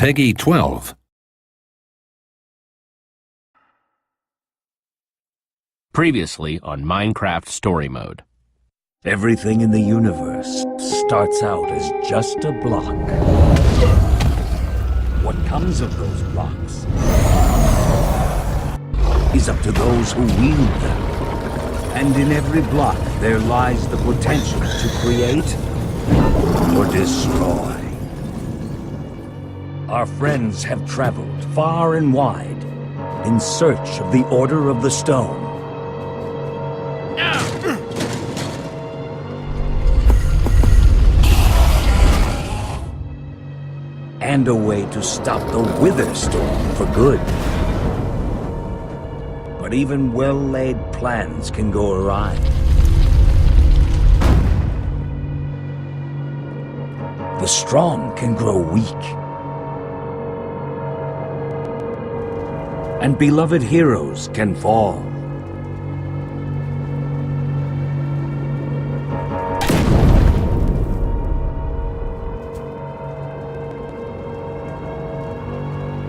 Peggy 12. Previously on Minecraft Story Mode. Everything in the universe starts out as just a block. What comes of those blocks is up to those who wield them. And in every block there lies the potential to create or destroy. Our friends have traveled far and wide in search of the Order of the Stone. And a way to stop the Wither Storm for good. But even well-laid plans can go awry. The strong can grow weak. And beloved heroes can fall.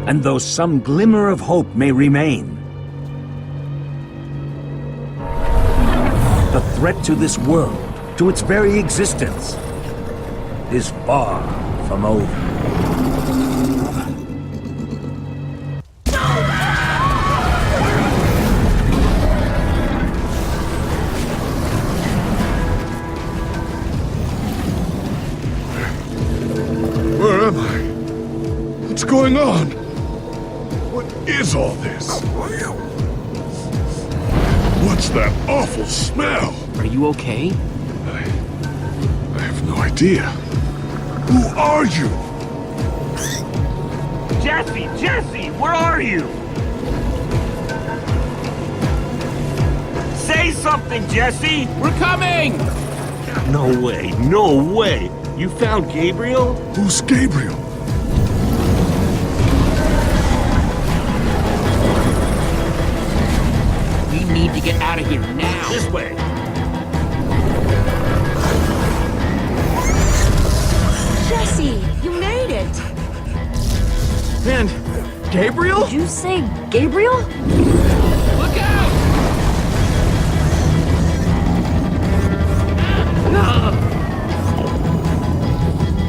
And though some glimmer of hope may remain, the threat to this world, to its very existence, is far from over. Where am I? What's going on? What is all this? What's that awful smell? Are you okay? I have no idea. Who are you? Jesse, where are you? Say something, Jesse! We're coming! No way! You found Gabriel? Who's Gabriel? We need to get out of here now. This way! Jesse, you made it! And Gabriel? Did you say Gabriel? Look out!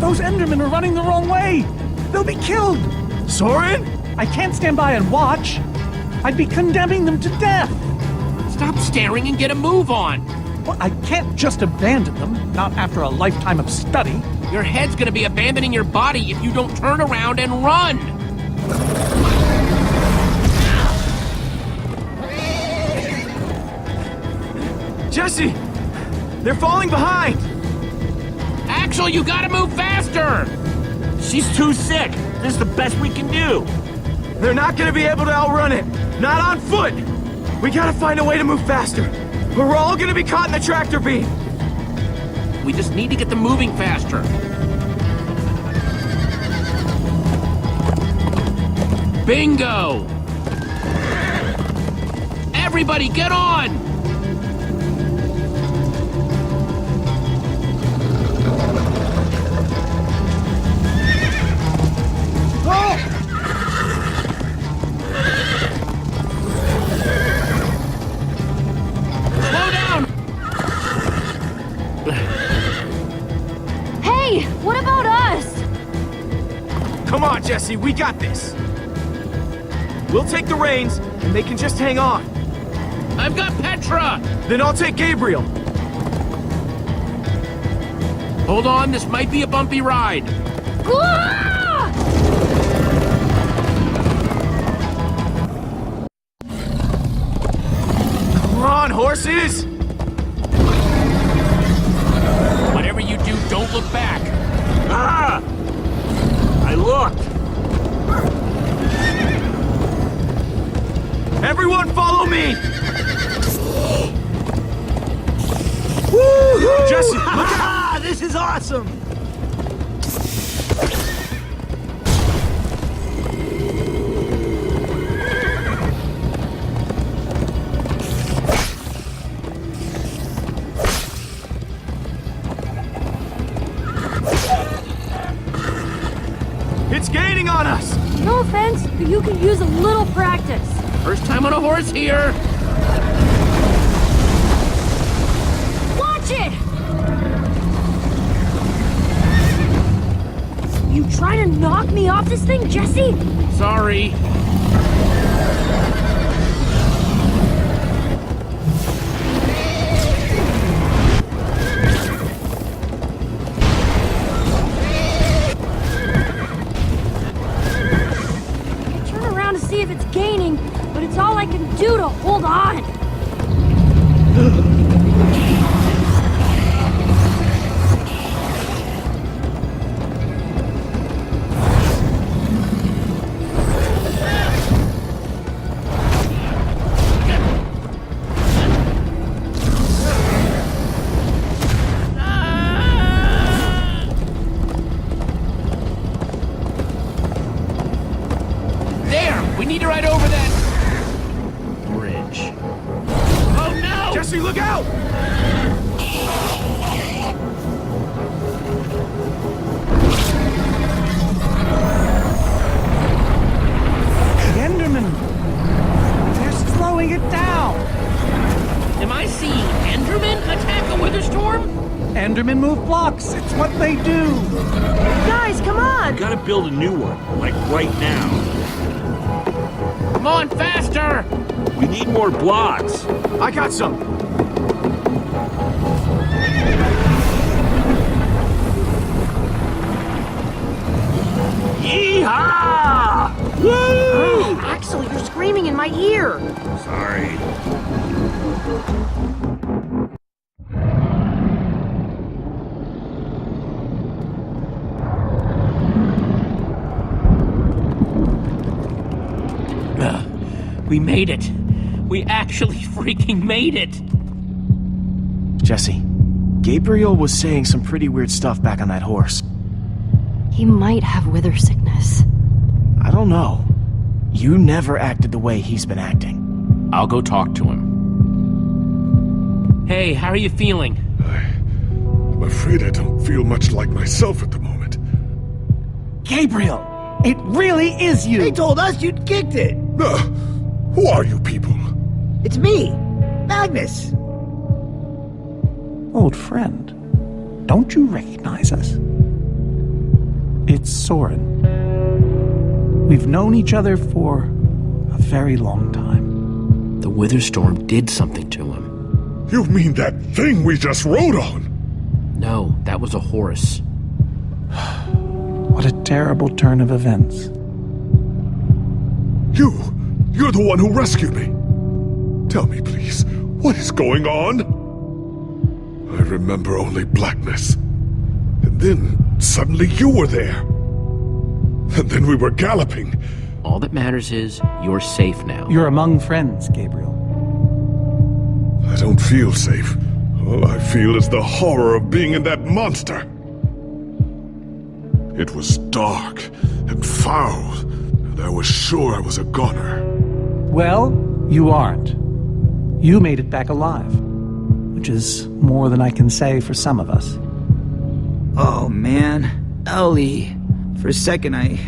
Those Endermen are running the wrong way! They'll be killed! Soren? I can't stand by and watch. I'd be condemning them to death. Stop staring and get a move on. Well, I can't just abandon them, not after a lifetime of study. Your head's gonna be abandoning your body if you don't turn around and run. Jesse! They're falling behind! Axel, you gotta move faster! She's too sick! This is the best we can do! They're not gonna be able to outrun it! Not on foot! We gotta find a way to move faster! Or we're all gonna be caught in the tractor beam! We just need to get them moving faster. Bingo! Everybody, get on! Slow down! Hey, what about us? Come on, Jesse, we got this! We'll take the reins, and they can just hang on. I've got Petra! Then I'll take Gabriel. Hold on, this might be a bumpy ride. Ah! Come on, horses! Whatever you do, don't look back. Ah! I looked! Everyone follow me! Woo-hoo! Jesse, look out! Ah! This is awesome! It's gaining gaining on us! No offense, but you could use a little practice. First time on a horse here. Watch it! You trying to knock me off this thing, Jesse? Sorry. Turn around to see if it's gaining, but it's all I can do to hold on. We need to ride over that bridge. Oh no! Jesse, look out! The Endermen! They're slowing it down! Am I seeing Endermen attack a Witherstorm? Endermen move blocks. It's what they do. Guys, come on! Gotta build a new one, like right now. Come on, faster! We need more blocks. I got some. Yeehaw! Woo! Axel, you're screaming in my ear. Sorry. We made it. We actually freaking made it. Jesse, Gabriel was saying some pretty weird stuff back on that horse. He might have wither sickness. I don't know. You never acted the way he's been acting. I'll go talk to him. Hey, how are you feeling? I'm afraid I don't feel much like myself at the moment. Gabriel! It really is you! They told us you'd kicked it. Who are you people? It's me, Magnus. Old friend, don't you recognize us? It's Soren. We've known each other for a very long time. The Witherstorm did something to him. You mean that thing we just rode on? No, that was a horse. What a terrible turn of events. You're the one who rescued me. Tell me, please, what is going on? I remember only blackness. And then, suddenly you were there. And then we were galloping. All that matters is you're safe now. You're among friends, Gabriel. I don't feel safe. All I feel is the horror of being in that monster. It was dark and foul, and I was sure I was a goner. Well, you aren't. You made it back alive, which is more than I can say for some of us. Oh man, Ellie. For a second I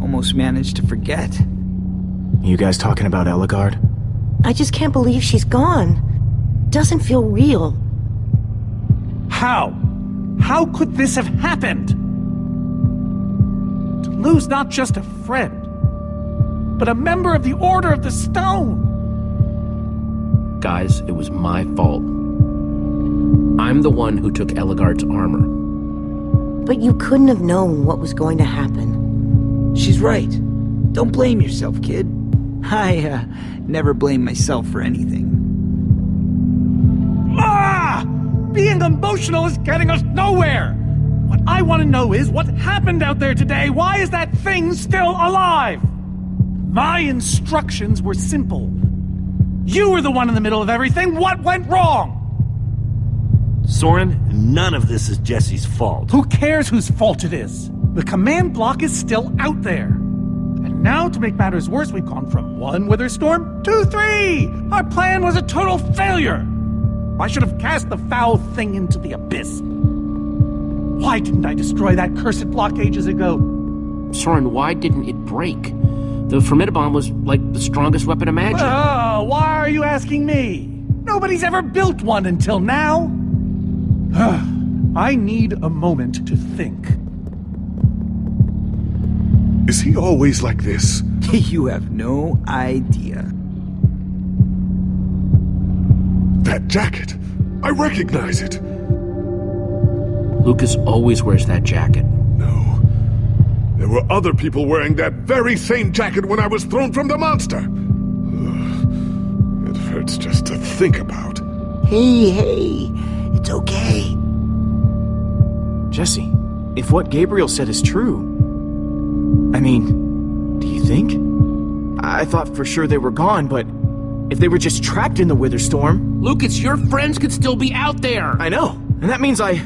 almost managed to forget. You guys talking about Eligard? I just can't believe she's gone. Doesn't feel real. How? How could this have happened? To lose not just a friend, but a member of the Order of the Stone. Guys, it was my fault. I'm the one who took Eligard's armor. But you couldn't have known what was going to happen. She's right. Don't blame yourself, kid. I, never blame myself for anything. Ah! Being emotional is getting us nowhere! What I want to know is what happened out there today? Why is that thing still alive? My instructions were simple. You were the one in the middle of everything. What went wrong? Soren, none of this is Jesse's fault. Who cares whose fault it is? The command block is still out there. And now, to make matters worse, we've gone from 1 Witherstorm to 3! Our plan was a total failure! I should have cast the foul thing into the abyss. Why didn't I destroy that cursed block ages ago? Soren, why didn't it break? The Formidabomb was like the strongest weapon imagined. Oh, why are you asking me? Nobody's ever built one until now. I need a moment to think. Is he always like this? You have no idea. That jacket! I recognize it! Lucas always wears that jacket. No. There were other people wearing that very same jacket when I was thrown from the monster! Ugh. It hurts just to think about. Hey, it's okay. Jesse, if what Gabriel said is true... I mean, do you think? I thought for sure they were gone, but... if they were just trapped in the Witherstorm... Lucas, your friends could still be out there! I know, and that means I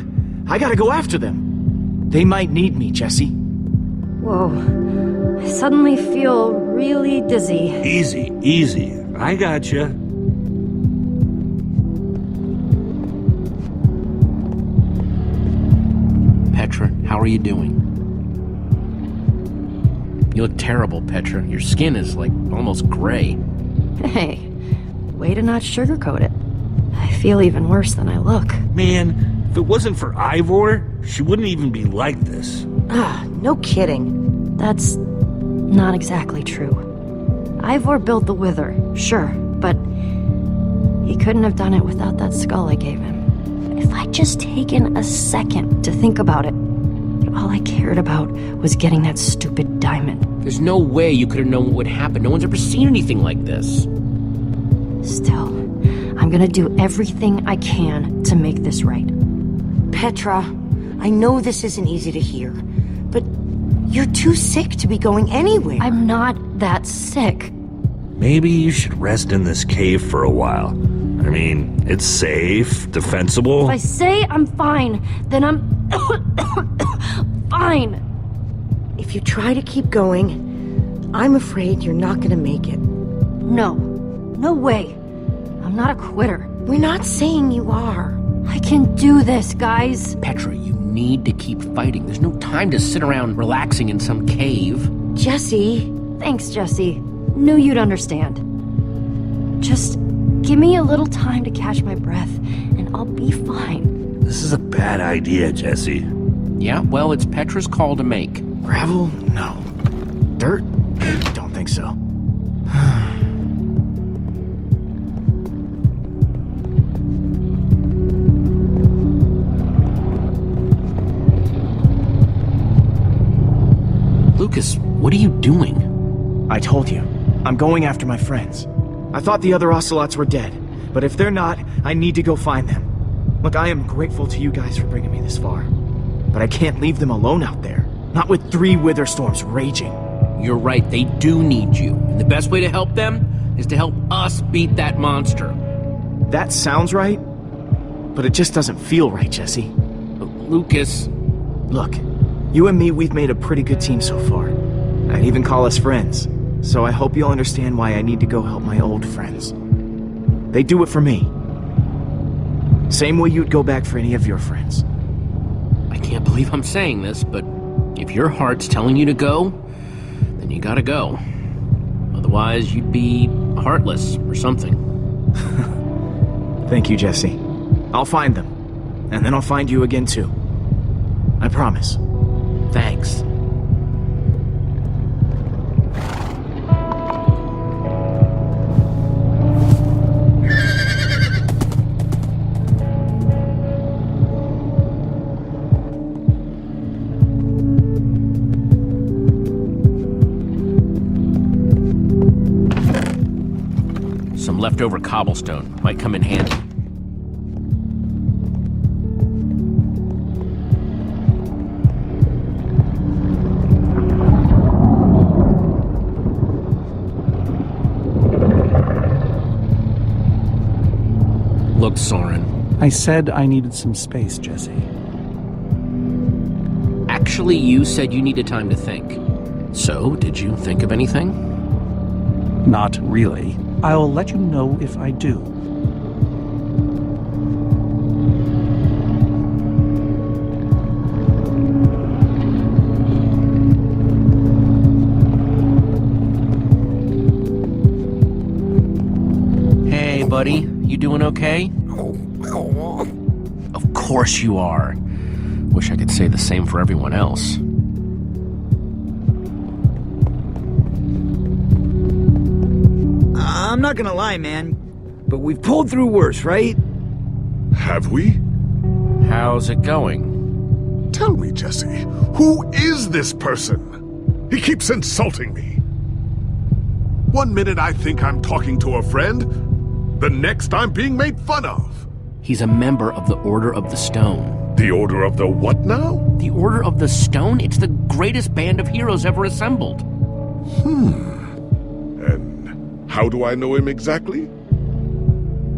gotta go after them. They might need me, Jesse. Whoa. I suddenly feel really dizzy. Easy, easy. I gotcha. Petra, how are you doing? You look terrible, Petra. Your skin is, like, almost gray. Hey, way to not sugarcoat it. I feel even worse than I look. Man, if it wasn't for Ivor, she wouldn't even be like this. No kidding. That's not exactly true. Ivor built the Wither, sure, but he couldn't have done it without that skull I gave him. If I'd just taken a second to think about it, all I cared about was getting that stupid diamond. There's no way you could have known what would happen. No one's ever seen anything like this. Still, I'm gonna do everything I can to make this right. Petra, I know this isn't easy to hear, but you're too sick to be going anywhere. I'm not that sick. Maybe you should rest in this cave for a while. I mean, it's safe, defensible. If I say I'm fine, then I'm fine. If you try to keep going, I'm afraid you're not gonna make it. No way. I'm not a quitter. We're not saying you are. I can do this, guys. Petra, you need to keep fighting. There's no time to sit around relaxing in some cave. Jesse. Thanks, Jesse. Knew you'd understand. Just give me a little time to catch my breath, and I'll be fine. This is a bad idea, Jesse. Yeah, well, it's Petra's call to make. Gravel? No. Dirt? Don't think so. Lucas, what are you doing? I told you. I'm going after my friends. I thought the other Ocelots were dead, but if they're not, I need to go find them. Look, I am grateful to you guys for bringing me this far, but I can't leave them alone out there. Not with 3 Witherstorms raging. You're right, they do need you. And the best way to help them is to help us beat that monster. That sounds right, but it just doesn't feel right, Jesse. Lucas... Look, you and me, we've made a pretty good team so far. I'd even call us friends. So I hope you'll understand why I need to go help my old friends. They do it for me. Same way you'd go back for any of your friends. I can't believe I'm saying this, but if your heart's telling you to go, then you gotta go. Otherwise, you'd be heartless or something. Thank you, Jesse. I'll find them. And then I'll find you again, too. I promise. Thanks. Some leftover cobblestone might come in handy. Look, Soren. I said I needed some space, Jesse. Actually, you said you needed time to think. So, did you think of anything? Not really. I'll let you know if I do. buddy. You doing okay? Of course you are. Wish I could say the same for everyone else. I'm not gonna lie, man, but we've pulled through worse, right? Have we? How's it going? Tell me, Jesse, who is this person? He keeps insulting me. One minute I think I'm talking to a friend, the next I'm being made fun of. He's a member of the Order of the Stone. The Order of the what now? The Order of the Stone? It's the greatest band of heroes ever assembled. And how do I know him exactly?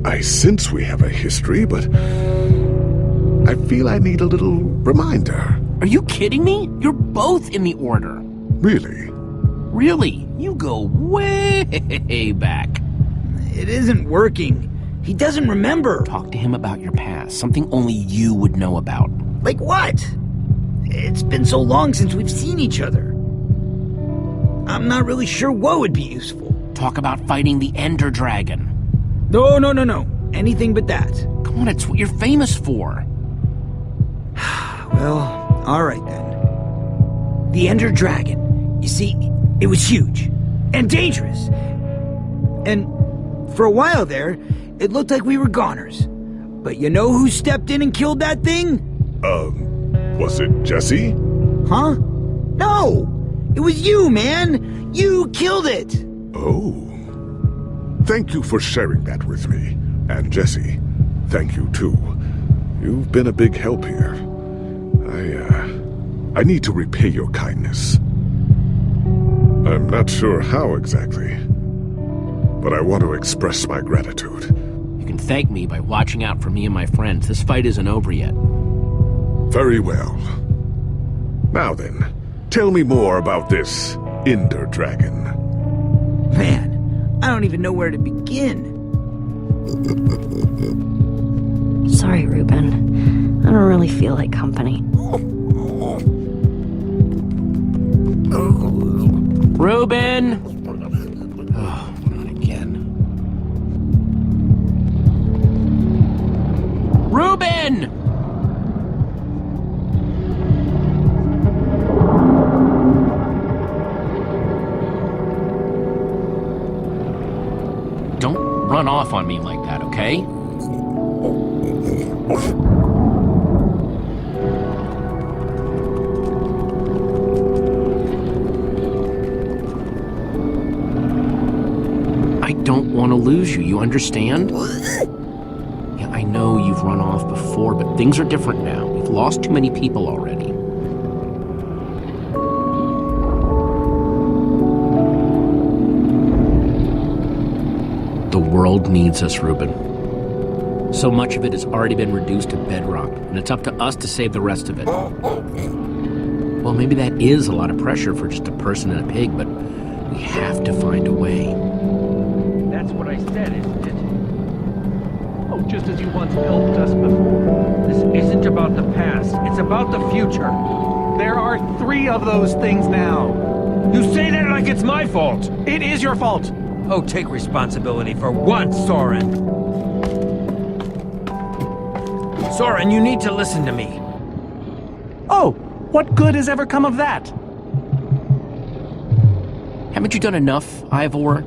I sense we have a history, but I feel I need a little reminder. Are you kidding me? You're both in the Order. Really? Really? You go way back. It isn't working. He doesn't remember. Talk to him about your past, something only you would know about. Like what? It's been so long since we've seen each other. I'm not really sure what would be useful. Talk about fighting the Ender Dragon. No. Anything but that. Come on, it's what you're famous for. Well, alright then. The Ender Dragon. You see, it was huge. And dangerous. And for a while there, it looked like we were goners. But you know who stepped in and killed that thing? Was it Jesse? Huh? No! It was you, man! You killed it! Oh. Thank you for sharing that with me. And Jesse, thank you too. You've been a big help here. I need to repay your kindness. I'm not sure how exactly, but I want to express my gratitude. You can thank me by watching out for me and my friends. This fight isn't over yet. Very well. Now then, tell me more about this Ender Dragon. Man, I don't even know where to begin. Sorry, Ruben. I don't really feel like company. Ruben! Oh, not again. Ruben! Don't run off on me like that, okay? I don't want to lose you, you understand? Yeah, I know you've run off before, but things are different now. We've lost too many people already. The world needs us, Ruben. So much of it has already been reduced to bedrock, and it's up to us to save the rest of it. Well, maybe that is a lot of pressure for just a person and a pig, but we have to find a way. That's what I said, isn't it? Oh, just as you once helped us before. This isn't about the past, it's about the future. There are 3 of those things now. You say that like it's my fault! It is your fault. Oh, take responsibility for once, Soren! Soren, you need to listen to me. Oh, what good has ever come of that? Haven't you done enough, Ivor?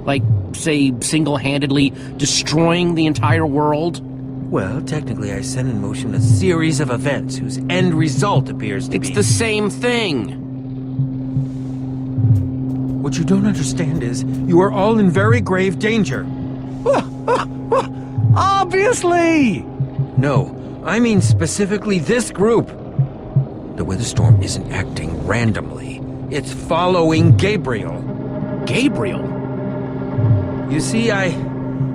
Like, say, single-handedly destroying the entire world? Well, technically I set in motion a series of events whose end result appears to be... It's the same thing! What you don't understand is, you are all in very grave danger. Obviously! No, I mean specifically this group. The weather storm isn't acting randomly. It's following Gabriel. Gabriel? You see, I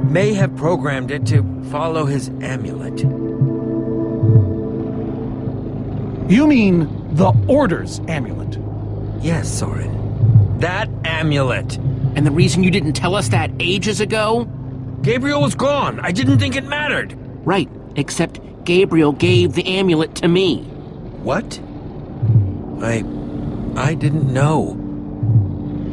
may have programmed it to follow his amulet. You mean the Order's amulet? Yes, Soren. That amulet. And the reason you didn't tell us that ages ago? Gabriel was gone. I didn't think it mattered. Right, except Gabriel gave the amulet to me. What? I didn't know.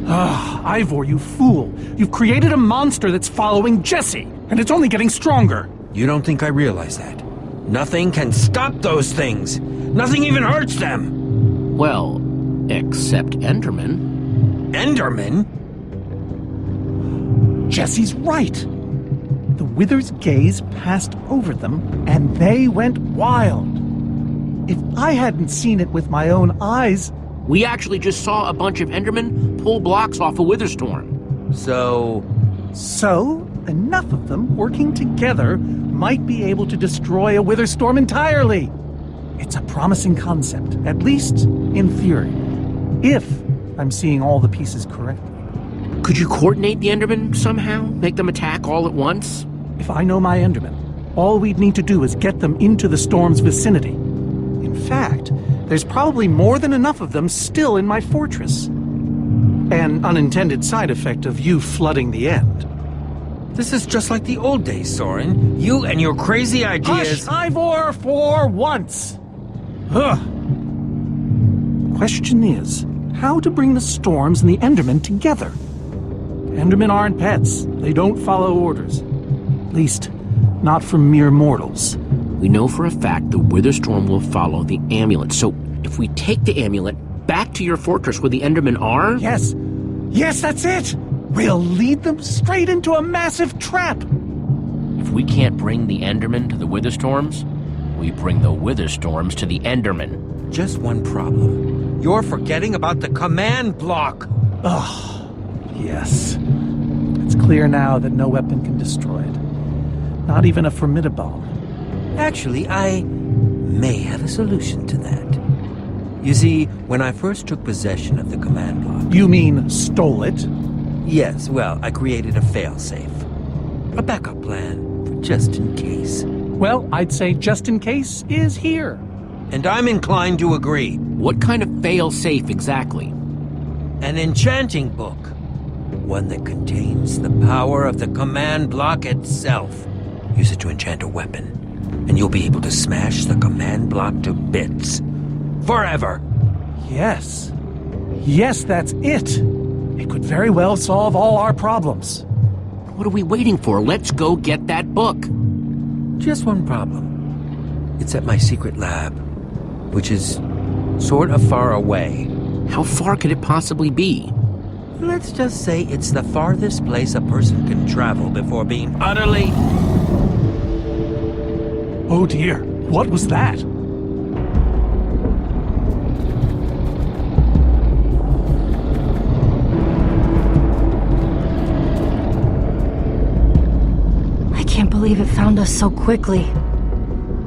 Ivor, you fool. You've created a monster that's following Jesse, and it's only getting stronger. You don't think I realize that? Nothing can stop those things. Nothing even hurts them. Well, except Enderman. Enderman? Jesse's right. The Wither's gaze passed over them, and they went wild. If I hadn't seen it with my own eyes... We actually just saw a bunch of Endermen pull blocks off a Witherstorm. So, enough of them working together might be able to destroy a Witherstorm entirely. It's a promising concept, at least in theory. If I'm seeing all the pieces correctly. Could you coordinate the Endermen somehow? Make them attack all at once? If I know my Endermen, all we'd need to do is get them into the storm's vicinity. In fact, there's probably more than enough of them still in my fortress. An unintended side effect of you flooding the end. this is just like the old days, Soren. You and your crazy ideas... Hush, Ivor, for once! Ugh. Question is, how to bring the storms and the Endermen together? Endermen aren't pets. They don't follow orders. At least, not from mere mortals. We know for a fact the Witherstorm will follow the amulet, so if we take the amulet back to your fortress where the Endermen are... Yes! Yes, that's it! We'll lead them straight into a massive trap! If we can't bring the Endermen to the Witherstorms, we bring the Witherstorms to the Endermen. Just one problem. You're forgetting about the command block! Oh, yes. It's clear now that no weapon can destroy it. Not even a formidable. Actually, I may have a solution to that. You see, when I first took possession of the command block... You mean stole it? Yes, well, I created a failsafe. A backup plan, for just in case. Well, I'd say just in case is here. And I'm inclined to agree. What kind of fail-safe exactly? An enchanting book. One that contains the power of the command block itself. Use it to enchant a weapon, and you'll be able to smash the command block to bits. Forever! Yes. Yes, that's it. It could very well solve all our problems. What are we waiting for? Let's go get that book. Just one problem. It's at my secret lab, which is sort of far away. How far could it possibly be? Let's just say it's the farthest place a person can travel before being utterly... Oh dear, what was that? I can't believe it found us so quickly.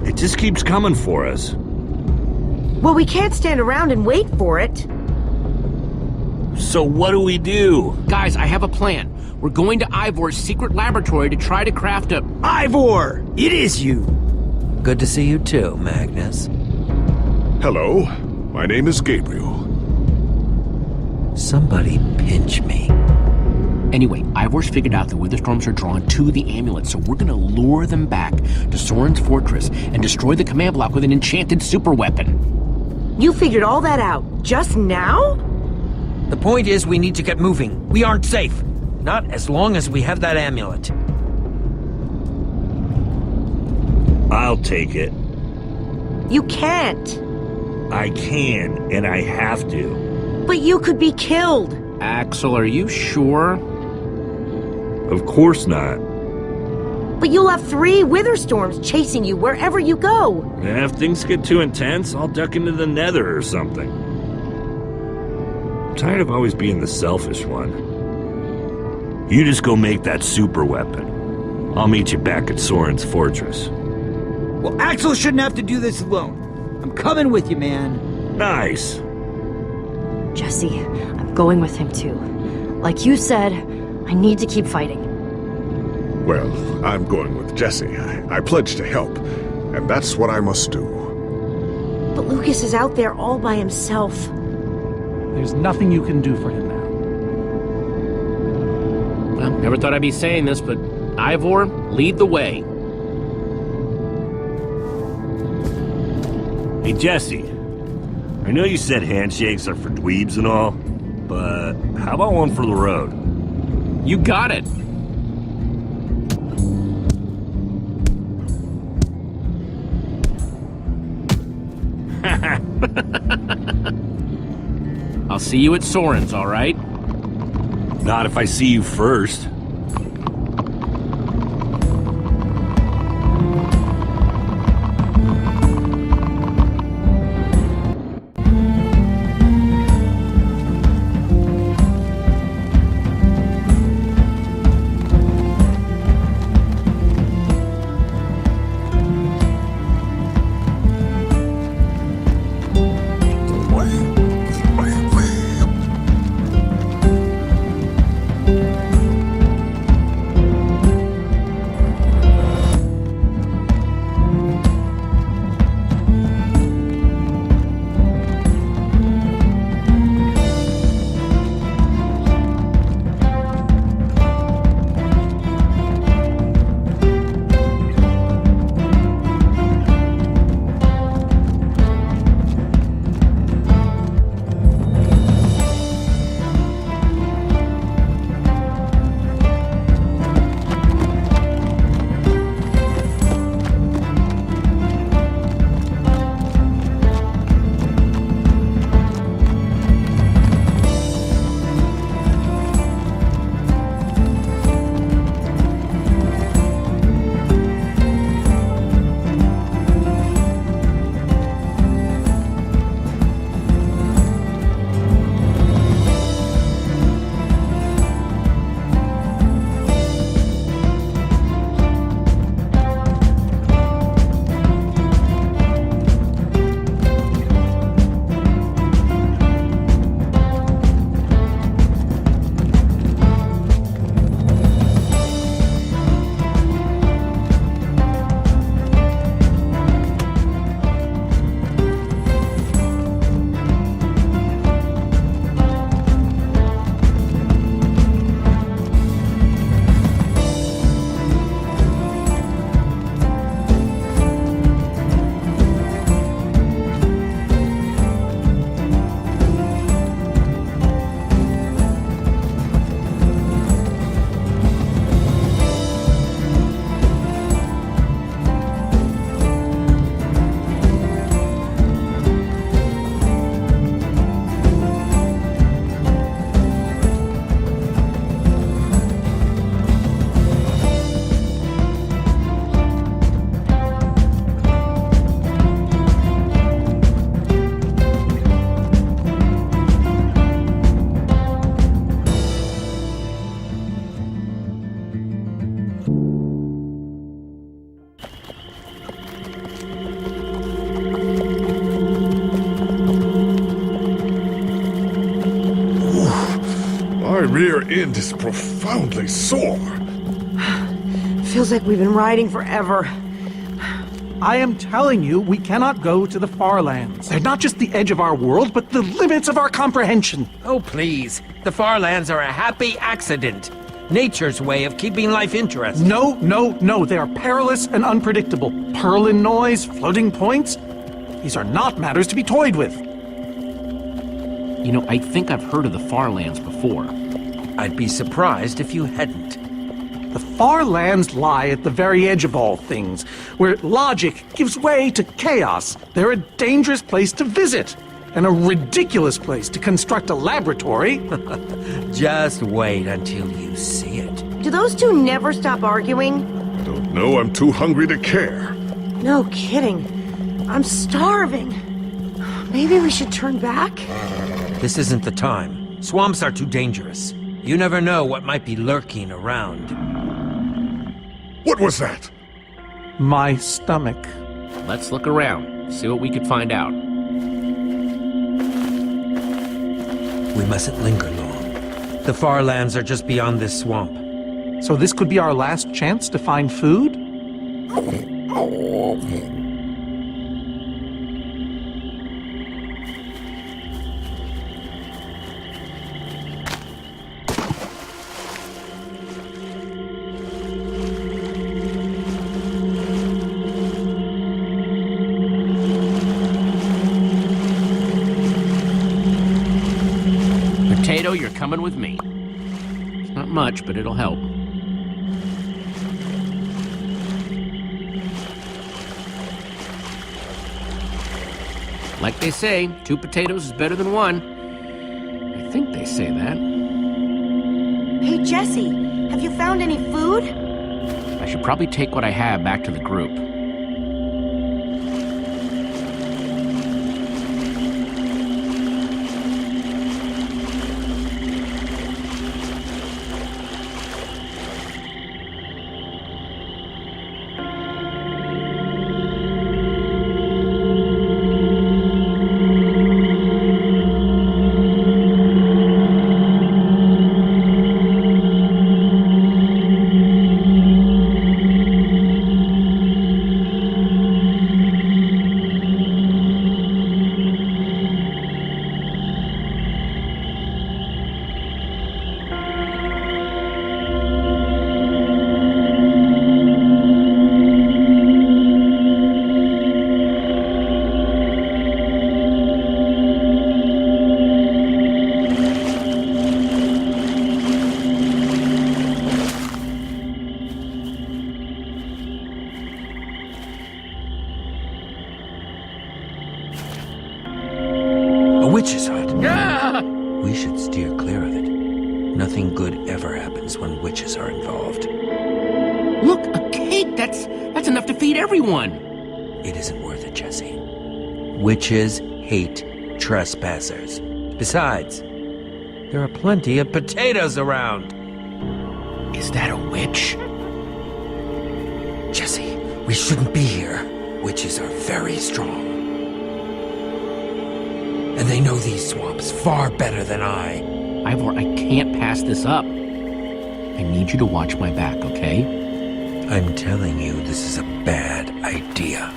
It just keeps coming for us. Well, we can't stand around and wait for it. So what do we do? Guys, I have a plan. We're going to Ivor's secret laboratory to try to craft a... Ivor! It is you! Good to see you too, Magnus. Hello, my name is Gabriel. Somebody pinch me. Anyway, Ivor's figured out the Witherstorms are drawn to the amulet, so we're gonna lure them back to Soren's fortress and destroy the command block with an enchanted super weapon. You figured all that out just now? The point is we need to get moving. We aren't safe. Not as long as we have that amulet. I'll take it. You can't. I can, and I have to. But you could be killed. Axel, are you sure? Of course not. But you'll have 3 Witherstorms chasing you wherever you go. And if things get too intense, I'll duck into the nether or something. I'm tired of always being the selfish one. You just go make that super weapon. I'll meet you back at Soren's fortress. Well, Axel shouldn't have to do this alone. I'm coming with you, man. Nice. Jesse, I'm going with him too. Like you said, I need to keep fighting. Well, I'm going with Jesse. I pledged to help, and that's what I must do. But Lucas is out there all by himself. There's nothing you can do for him now. Well, never thought I'd be saying this, but Ivor, lead the way. Hey, Jesse. I know you said handshakes are for dweebs and all, but how about one for the road? You got it. I'll see you at Soren's, all right? Not if I see you first. rear end is profoundly sore. Feels like we've been riding forever. I am telling you, we cannot go to the far lands. They're not just the edge of our world, but the limits of our comprehension. Oh, please. The far lands are a happy accident. Nature's way of keeping life interesting. No. They are perilous and unpredictable. Purlin noise, floating points. These are not matters to be toyed with. You know, I think I've heard of the far lands before. I'd be surprised if you hadn't. The far lands lie at the very edge of all things, where logic gives way to chaos. They're a dangerous place to visit, and a ridiculous place to construct a laboratory. Just wait until you see it. Do those two never stop arguing? I don't know, I'm too hungry to care. No kidding. I'm starving. Maybe we should turn back? This isn't the time. Swamps are too dangerous. You never know what might be lurking around. What was that? My stomach. Let's look around, see what we could find out. We mustn't linger long. The far lands are just beyond this swamp. So this could be our last chance to find food? potato, you're coming with me. It's not much, but it'll help. Like they say, 2 potatoes is better than 1. I think they say that. Hey, Jesse, have you found any food? I should probably take what I have back to the group. Witch's hut. We should steer clear of it. Nothing good ever happens when witches are involved. Look, a cake! That's enough to feed everyone! It isn't worth it, Jesse. Witches hate trespassers. Besides, there are plenty of potatoes around. Is that a witch? Jesse, we shouldn't be here. Witches are very strong. And they know these swamps far better than I. Ivor, I can't pass this up. I need you to watch my back, okay? I'm telling you, this is a bad idea.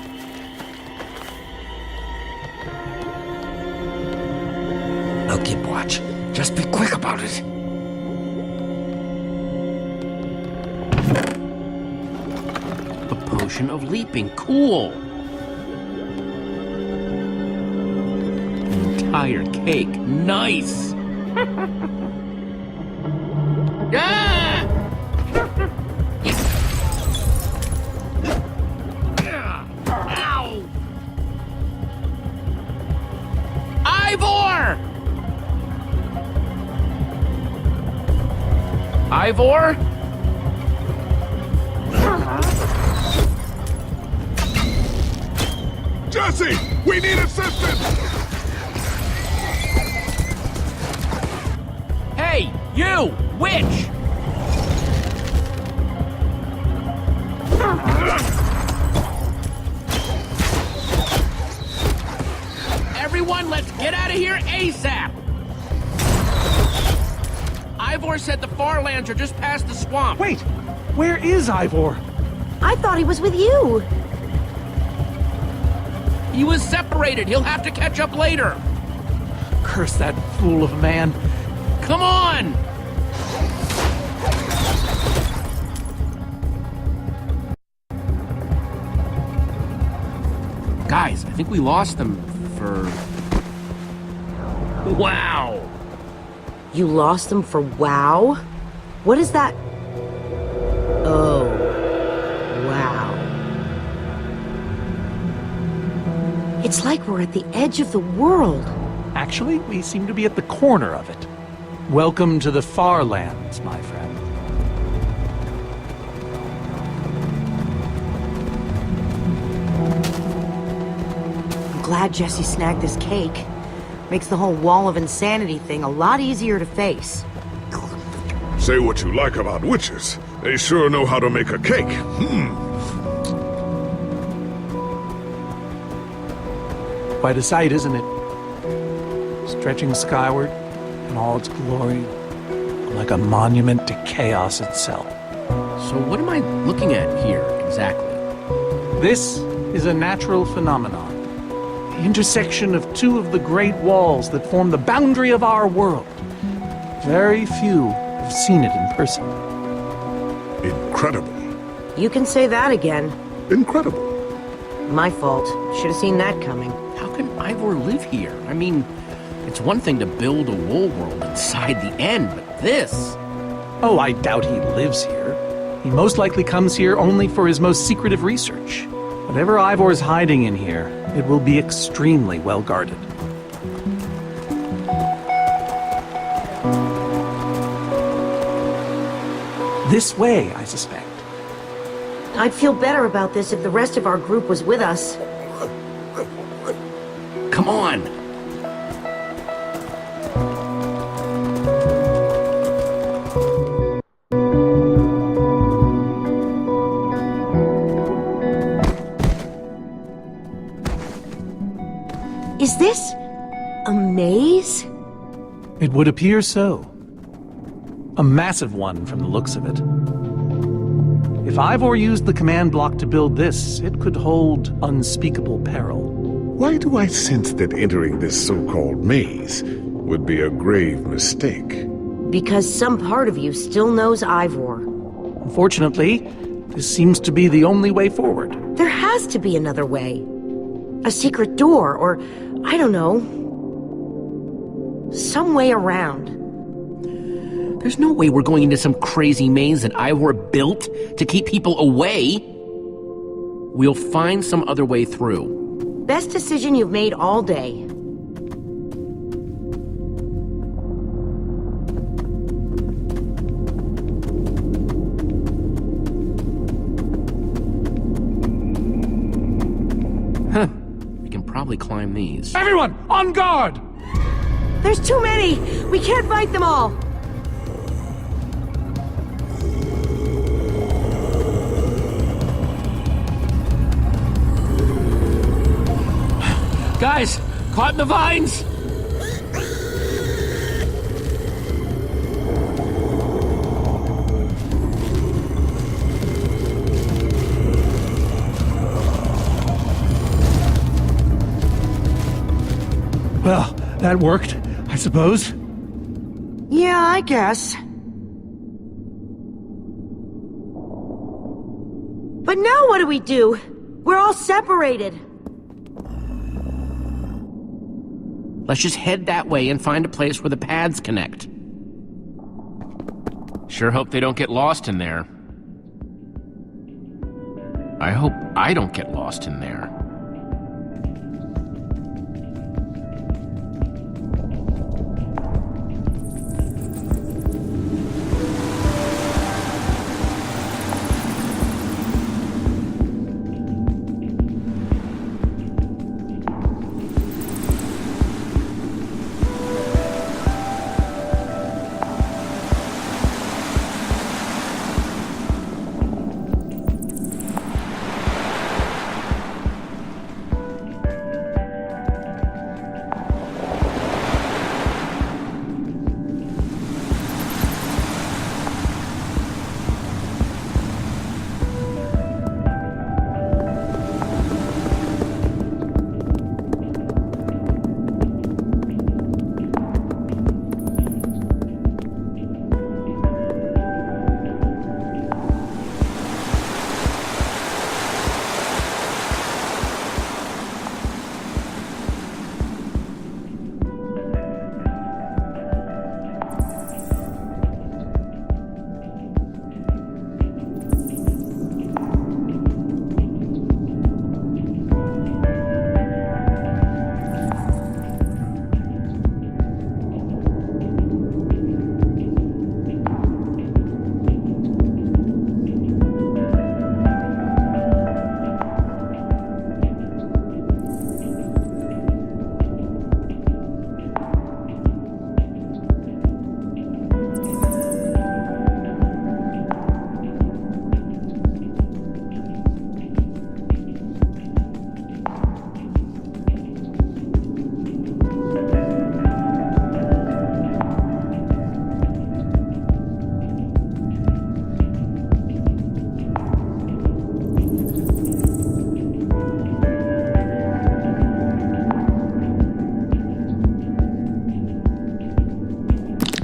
I'll keep watch. Just be quick about it. A potion of leaping. Cool. Entire cake. Nice! Ah! Ow! Ivor! Ivor? Jesse! We need assistance! Hey, you! Witch! Everyone, let's get out of here ASAP! Ivor said the far lands are just past the swamp. Wait! Where is Ivor? I thought he was with you. He was separated. He'll have to catch up later. Curse that fool of a man. Come on! Guys, I think we lost them for... Wow! You lost them for WoW? What is that? Oh. Wow. It's like we're at the edge of the world. Actually, we seem to be at the corner of it. Welcome to the far lands, my friend. I'm glad Jesse snagged this cake. Makes the whole wall of insanity thing a lot easier to face. Say what you like about witches. They sure know how to make a cake. Quite a sight, isn't it? Stretching skyward in all its glory, like a monument to chaos itself. So what am I looking at here, exactly? This is a natural phenomenon. The intersection of two of the great walls that form the boundary of our world. Very few have seen it in person. Incredible. You can say that again. Incredible. My fault. Should have seen that coming. How can Ivor live here? I mean, It's one thing to build a wool world inside the end, but this... Oh, I doubt he lives here. He most likely comes here only for his most secretive research. Whatever Ivor's hiding in here, it will be extremely well guarded. This way, I suspect. I'd feel better about this if the rest of our group was with us. Come on! Is this a maze? It would appear so. A massive one from the looks of it. If Ivor used the command block to build this, it could hold unspeakable peril. Why do I sense that entering this so-called maze would be a grave mistake? Because some part of you still knows Ivor. Unfortunately, this seems to be the only way forward. There has to be another way. A secret door, or, I don't know, some way around. There's no way we're going into some crazy maze that Ivor built to keep people away. We'll find some other way through. Best decision you've made all day. Huh. We can probably climb these. Everyone, on guard! There's too many! We can't fight them all! Guys, caught in the vines! Well, that worked, I suppose. Yeah, I guess. But now what do we do? We're all separated. Let's just head that way and find a place where the paths connect. Sure hope they don't get lost in there. I hope I don't get lost in there.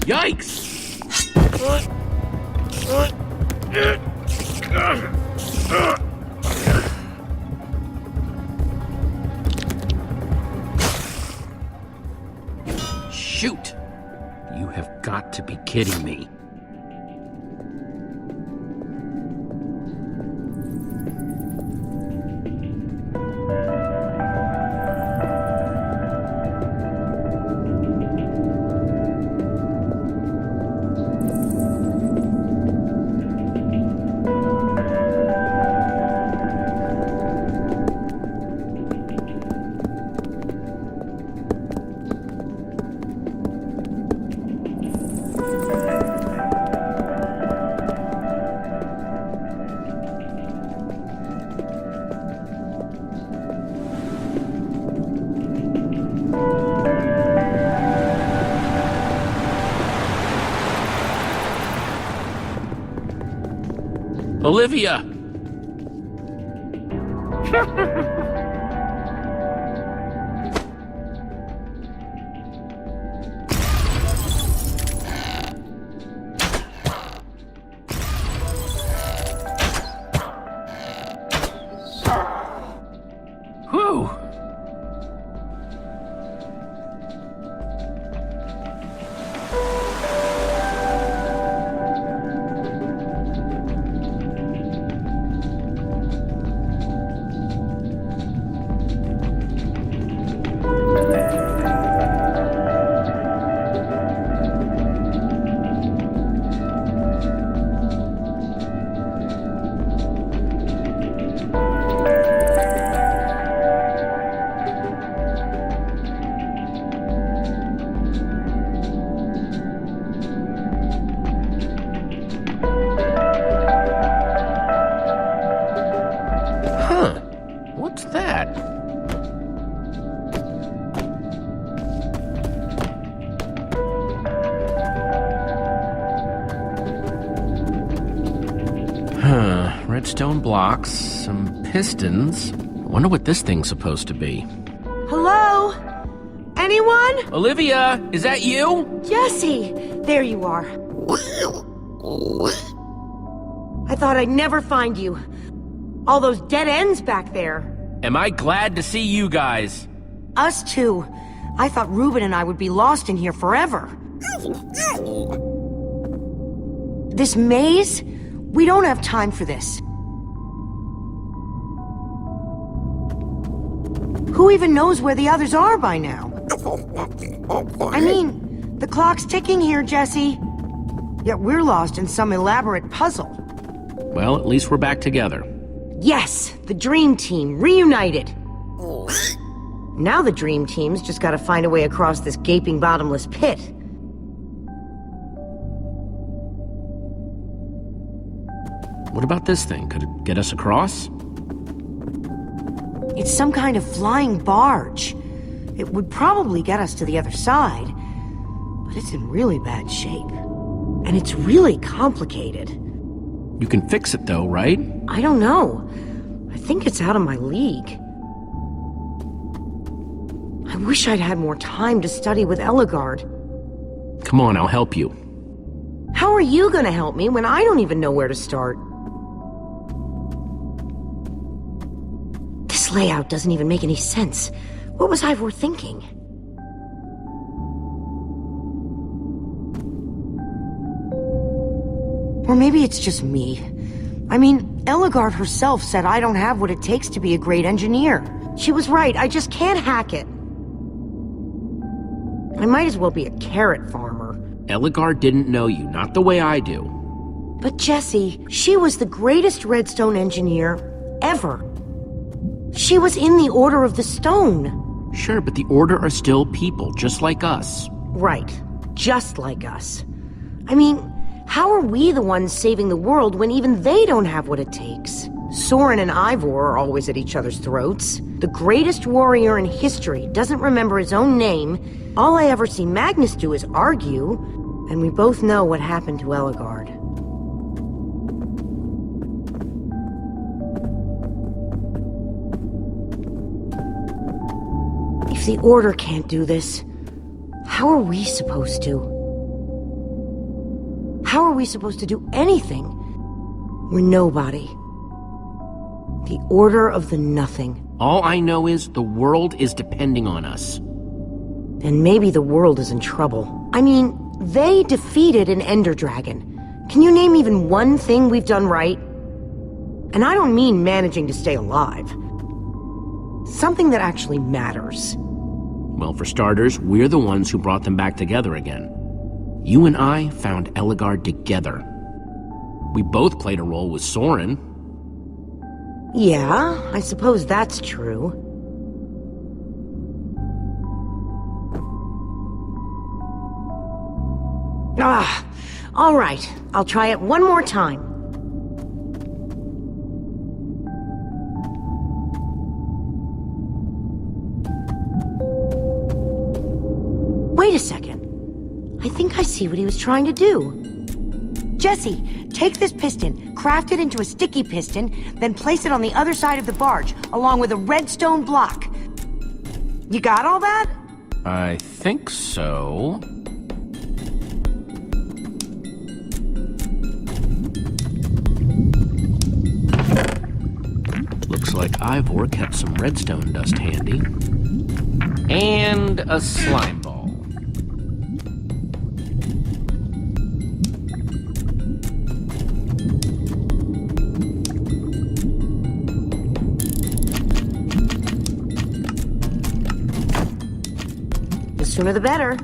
Yikes! kidding me. Olivia! Whew. What's that? Redstone blocks, some pistons. Wonder what this thing's supposed to be. Hello? Anyone? Olivia, is that you? Jesse! There you are. I thought I'd never find you. All those dead ends back there. Am I glad to see you guys? Us too. I thought Ruben and I would be lost in here forever. This maze? We don't have time for this. Who even knows where the others are by now? I mean, the clock's ticking here, Jesse. Yet we're lost in some elaborate puzzle. Well, at least we're back together. Yes, the Dream Team, reunited. Now the Dream Team's just gotta find a way across this gaping bottomless pit. What about this thing? Could it get us across? It's some kind of flying barge. It would probably get us to the other side, but it's in really bad shape. And it's really complicated. You can fix it though, right? I don't know. I think it's out of my league. I wish I'd had more time to study with Eligard. Come on, I'll help you. How are you gonna help me when I don't even know where to start? This layout doesn't even make any sense. What was Ivor thinking? Or maybe it's just me. I mean, Eligard herself said I don't have what it takes to be a great engineer. She was right, I just can't hack it. I might as well be a carrot farmer. Eligard didn't know you, not the way I do. But Jessie, she was the greatest redstone engineer ever. She was in the Order of the Stone. Sure, but the Order are still people, just like us. Right, just like us. I mean, how are we the ones saving the world when even they don't have what it takes? Soren and Ivor are always at each other's throats. The greatest warrior in history doesn't remember his own name. All I ever see Magnus do is argue, and we both know what happened to Eligard. If the Order can't do this, how are we supposed to? How are we supposed to do anything? We're nobody. The Order of the Nothing. All I know is the world is depending on us. Then maybe the world is in trouble. I mean, They defeated an Ender Dragon. Can you name even one thing we've done right? And I don't mean managing to stay alive. Something that actually matters. Well, for starters, we're the ones who brought them back together again. You and I found Ellegaard together. We both played a role with Soren. Yeah, I suppose that's true. All right. I'll try it one more time. Wait a second. I think I see what he was trying to do. Jesse, take this piston, craft it into a sticky piston, then place it on the other side of the barge, along with a redstone block. You got all that? I think so. Looks like Ivor kept some redstone dust handy. And a slime ball. The sooner the better.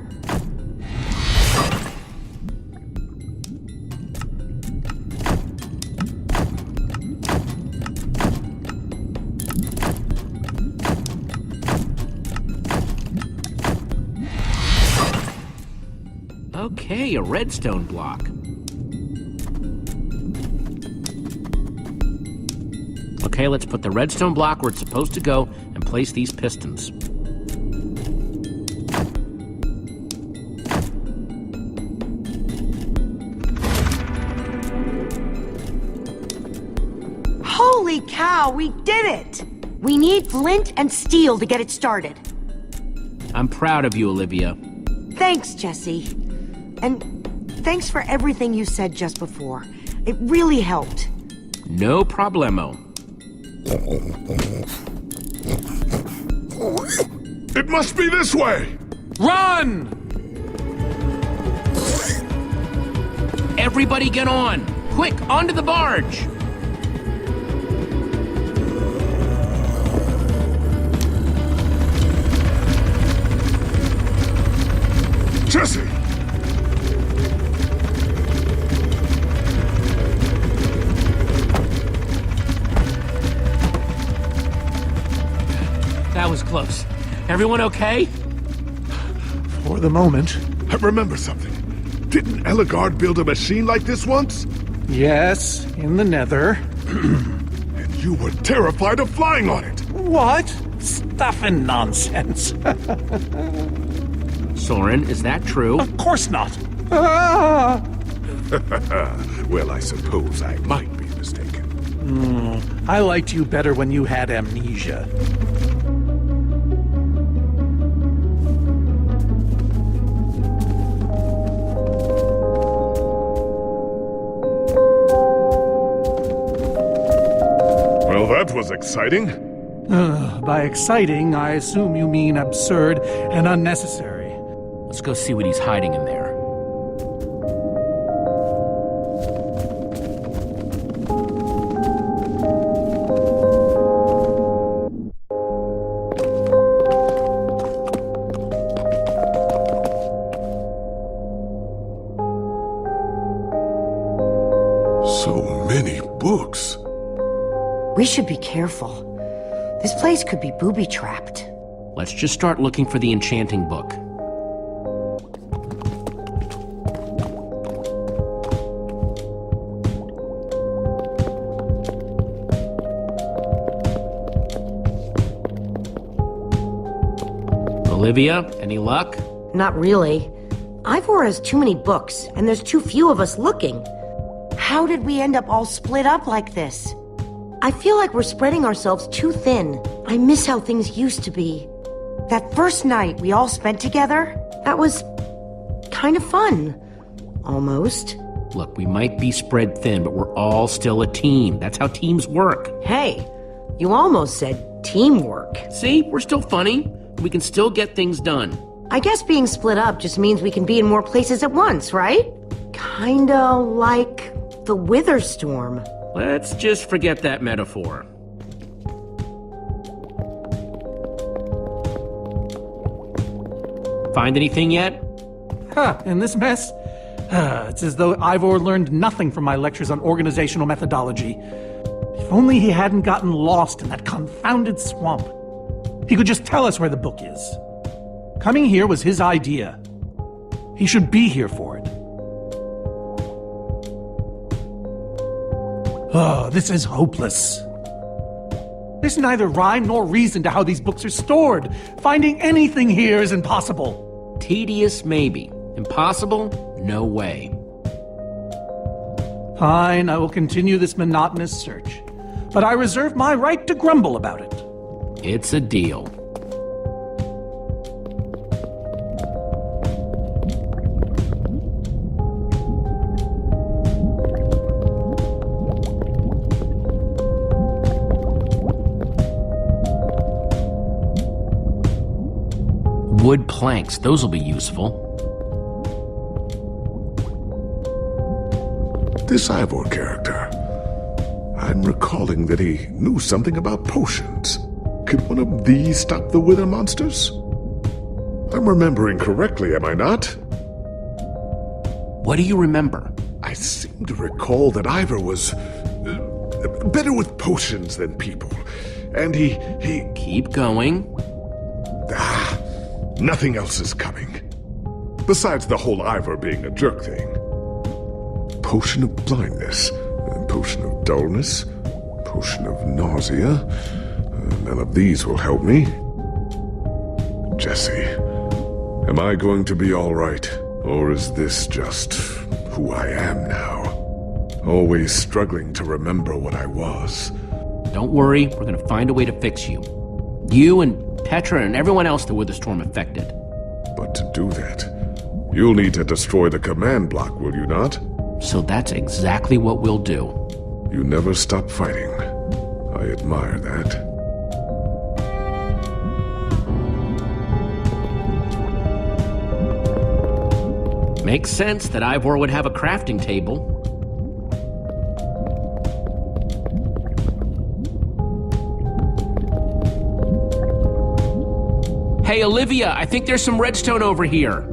Okay, a redstone block. Okay, let's put the redstone block where it's supposed to go and place these pistons. Holy cow, we did it! We need flint and steel to get it started. I'm proud of you, Olivia. Thanks, Jesse. And thanks for everything you said just before. It really helped. No problemo. It must be this way! Run! Everybody get on! Quick, onto the barge! Jesse! That was close. Everyone okay? For the moment. I remember something. Didn't Ellegaard build a machine like this once? Yes, in the Nether. And you were terrified of flying on it! What? Stuff and nonsense. Soren, is that true? Of course not. Ah! Well, I suppose I might be mistaken. I liked you better when you had amnesia. Well, that was exciting. By exciting, I assume you mean absurd and unnecessary. Let's go see what he's hiding in there. So many books. We should be careful. This place could be booby-trapped. Let's just start looking for the enchanting book. Olivia, any luck? Not really. Ivor has too many books, and there's too few of us looking. How did we end up all split up like this? I feel like we're spreading ourselves too thin. I miss how things used to be. That first night we all spent together, that was kind of fun. Almost. Look, we might be spread thin, but we're all still a team. That's how teams work. Hey, you almost said teamwork. See, we're still funny. We can still get things done. I guess being split up just means we can be in more places at once, right? Kinda like the Wither Storm. Let's just forget that metaphor. Find anything yet? Huh, in this mess? It's as though Ivor learned nothing from my lectures on organizational methodology. If only he hadn't gotten lost in that confounded swamp. He could just tell us where the book is. Coming here was his idea. He should be here for it. Oh, this is hopeless. There's neither rhyme nor reason to how these books are stored. Finding anything here is impossible. Tedious, maybe. Impossible? No way. Fine, I will continue this monotonous search. But I reserve my right to grumble about it. It's a deal. Wood planks, those will be useful. This Ivor character, I'm recalling that he knew something about potions. Could one of these stop the Wither monsters? I'm remembering correctly, am I not? What do you remember? I seem to recall that Ivor was better with potions than people. And he... Keep going. Nothing else is coming. Besides the whole Ivor being a jerk thing. Potion of blindness, potion of dullness, potion of nausea. None of these will help me. Jesse, am I going to be all right? Or is this just who I am now? Always struggling to remember what I was. Don't worry, we're gonna find a way to fix you. You and Petra and everyone else the Witherstorm affected. But to do that, you'll need to destroy the command block, will you not? So that's exactly what we'll do. You never stop fighting. I admire that. Makes sense that Ivor would have a crafting table. Hey, Olivia, I think there's some redstone over here.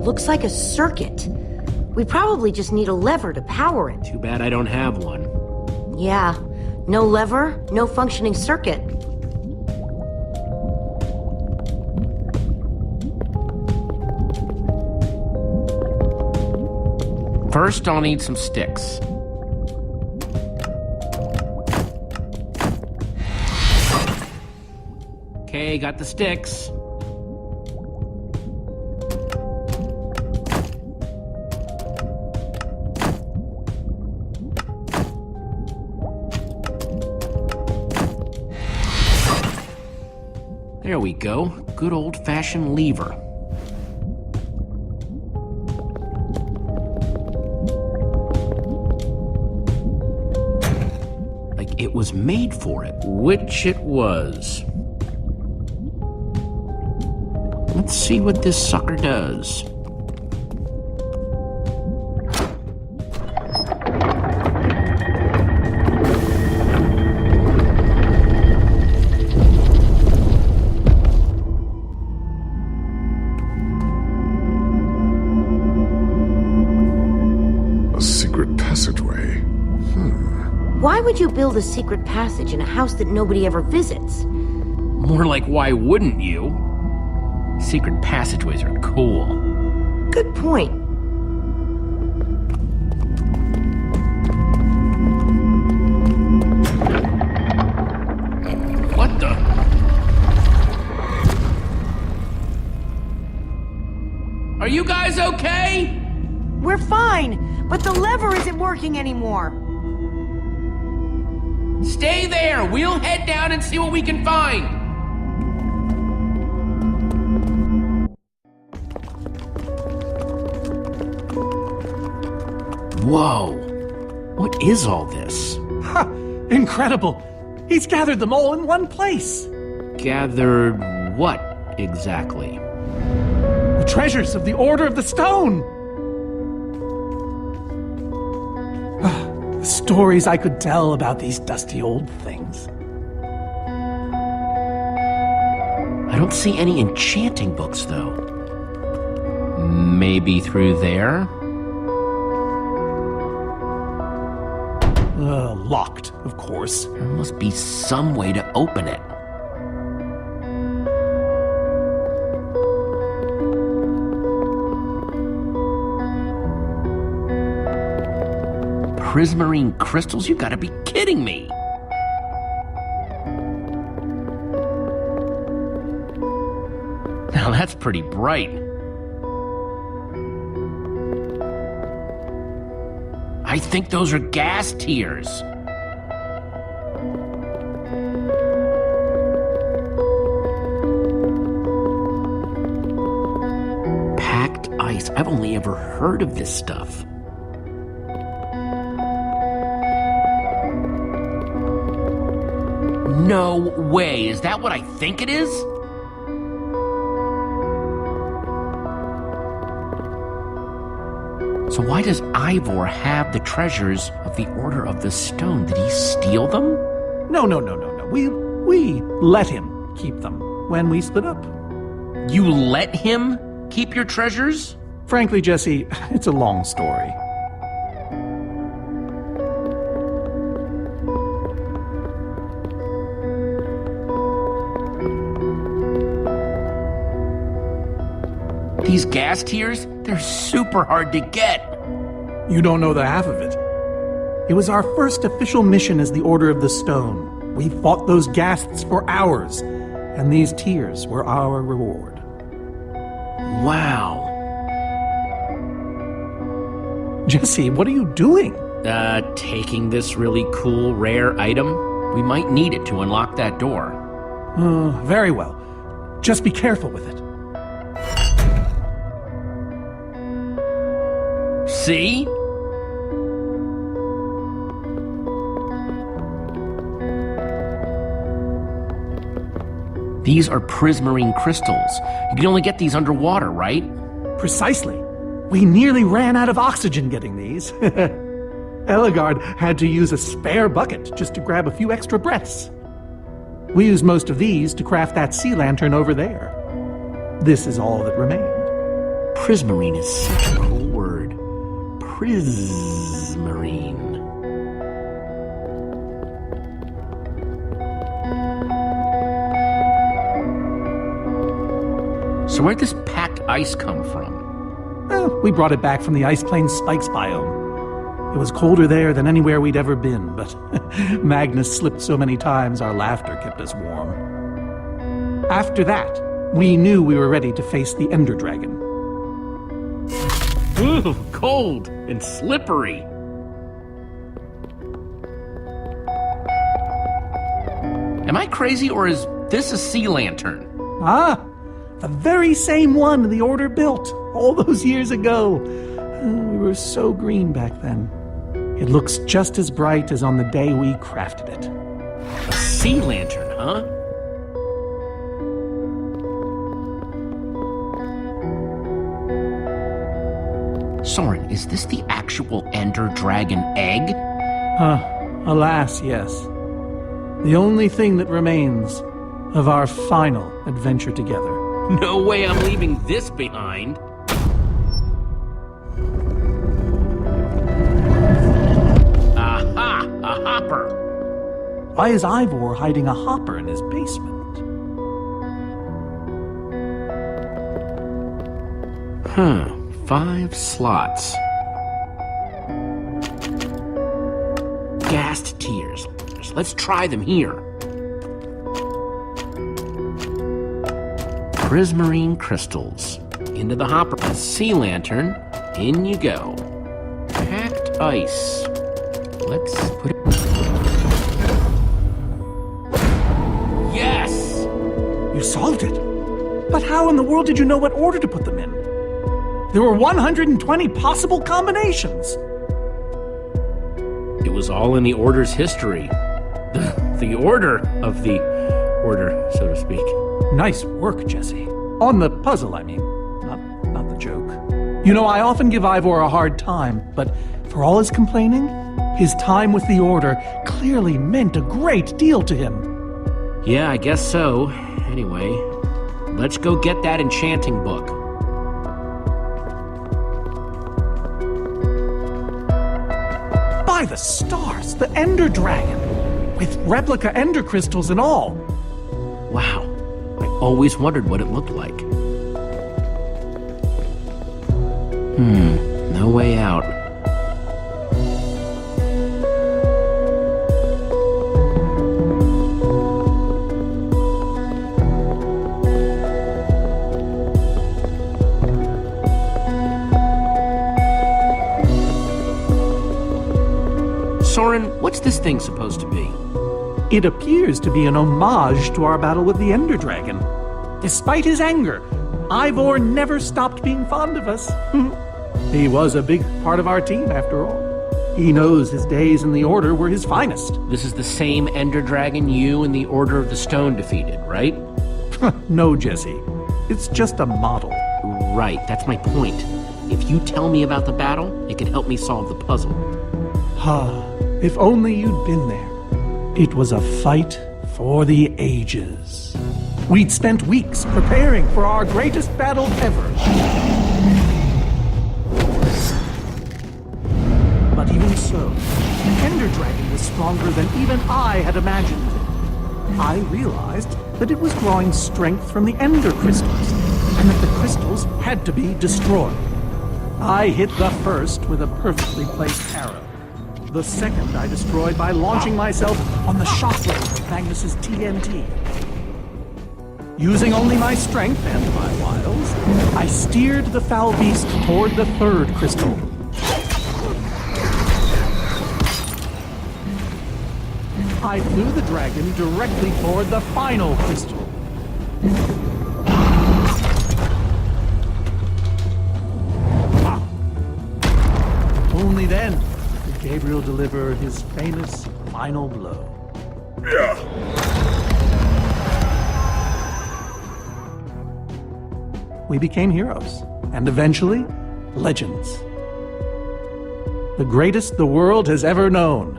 Looks like a circuit. We probably just need a lever to power it. Too bad I don't have one. Yeah, no lever, no functioning circuit. First, I'll need some sticks. Okay, got the sticks. There we go. Good old-fashioned lever. Like it was made for it, which it was. Let's see what this sucker does. A secret passageway. Why would you build a secret passage in a house that nobody ever visits? More like, why wouldn't you? Secret passageways are cool. Good point. What the? Are you guys okay? We're fine, but the lever isn't working anymore. Stay there. We'll head down and see what we can find. Whoa. What is all this? Ha! Incredible! He's gathered them all in one place. Gathered what exactly? The treasures of the Order of the Stone! The stories I could tell about these dusty old things. I don't see any enchanting books, though. Maybe through there? Locked, of course. There must be some way to open it. Prismarine crystals? You gotta be kidding me! Now that's pretty bright. I think those are gas tiers. Packed ice. I've only ever heard of this stuff. No way. Is that what I think it is? So why does Ivor have the treasures of the Order of the Stone? Did he steal them? No. We let him keep them when we split up. You let him keep your treasures? Frankly, Jesse, it's a long story. These gas tiers, they're super hard to get. You don't know the half of it. It was our first official mission as the Order of the Stone. We fought those ghasts for hours, and these tiers were our reward. Wow. Jesse, what are you doing? Taking this really cool, rare item. We might need it to unlock that door. Very well. Just be careful with it. See? These are prismarine crystals. You can only get these underwater, right? Precisely. We nearly ran out of oxygen getting these. Eligard had to use a spare bucket just to grab a few extra breaths. We used most of these to craft that sea lantern over there. This is all that remained. Prismarine is such a cool word. Prismarine. So where'd this packed ice come from? Well, we brought it back from the Ice Plains Spikes biome. It was colder there than anywhere we'd ever been, but Magnus slipped so many times our laughter kept us warm. After that, we knew we were ready to face the Ender Dragon. Ooh, cold and slippery. Am I crazy, or is this a sea lantern? Ah, the very same one the Order built all those years ago. We were so green back then. It looks just as bright as on the day we crafted it. A sea lantern, huh? Soren, is this the actual Ender Dragon egg? Alas, yes. The only thing that remains of our final adventure together. No way I'm leaving this behind. Aha! A hopper! Why is Ivor hiding a hopper in his basement? Huh. 5 slots. Gassed tiers. Let's try them here. Prismarine crystals. Into the hopper. Sea lantern. In you go. Packed ice. Let's put it... Yes! You solved it. But how in the world did you know what order to put them in? There were 120 possible combinations. It was all in the Order's history. The order of the Order, so to speak. Nice work, Jesse. On the puzzle, I mean. Not the joke. You know, I often give Ivor a hard time, but for all his complaining, his time with the Order clearly meant a great deal to him. Yeah, I guess so. Anyway, let's go get that enchanting book. By the stars, the Ender Dragon! With replica Ender crystals and all! Wow, I always wondered what it looked like. No way out. Soren, what's this thing supposed to be? It appears to be an homage to our battle with the Ender Dragon. Despite his anger, Ivor never stopped being fond of us. He was a big part of our team, after all. He knows his days in the Order were his finest. This is the same Ender Dragon you and the Order of the Stone defeated, right? No, Jesse. It's just a model. Right, that's my point. If you tell me about the battle, it can help me solve the puzzle. If only you'd been there. It was a fight for the ages. We'd spent weeks preparing for our greatest battle ever. But even so, the Ender Dragon was stronger than even I had imagined. I realized that it was drawing strength from the Ender crystals, and that the crystals had to be destroyed. I hit the first with a perfectly placed arrow. The second I destroyed by launching myself on the shockwave of Magnus's TNT. Using only my strength and my wiles, I steered the foul beast toward the third crystal. I flew the dragon directly toward the final crystal. Only then did Gabriel deliver his famous final blow. We became heroes, and eventually, legends. The greatest the world has ever known.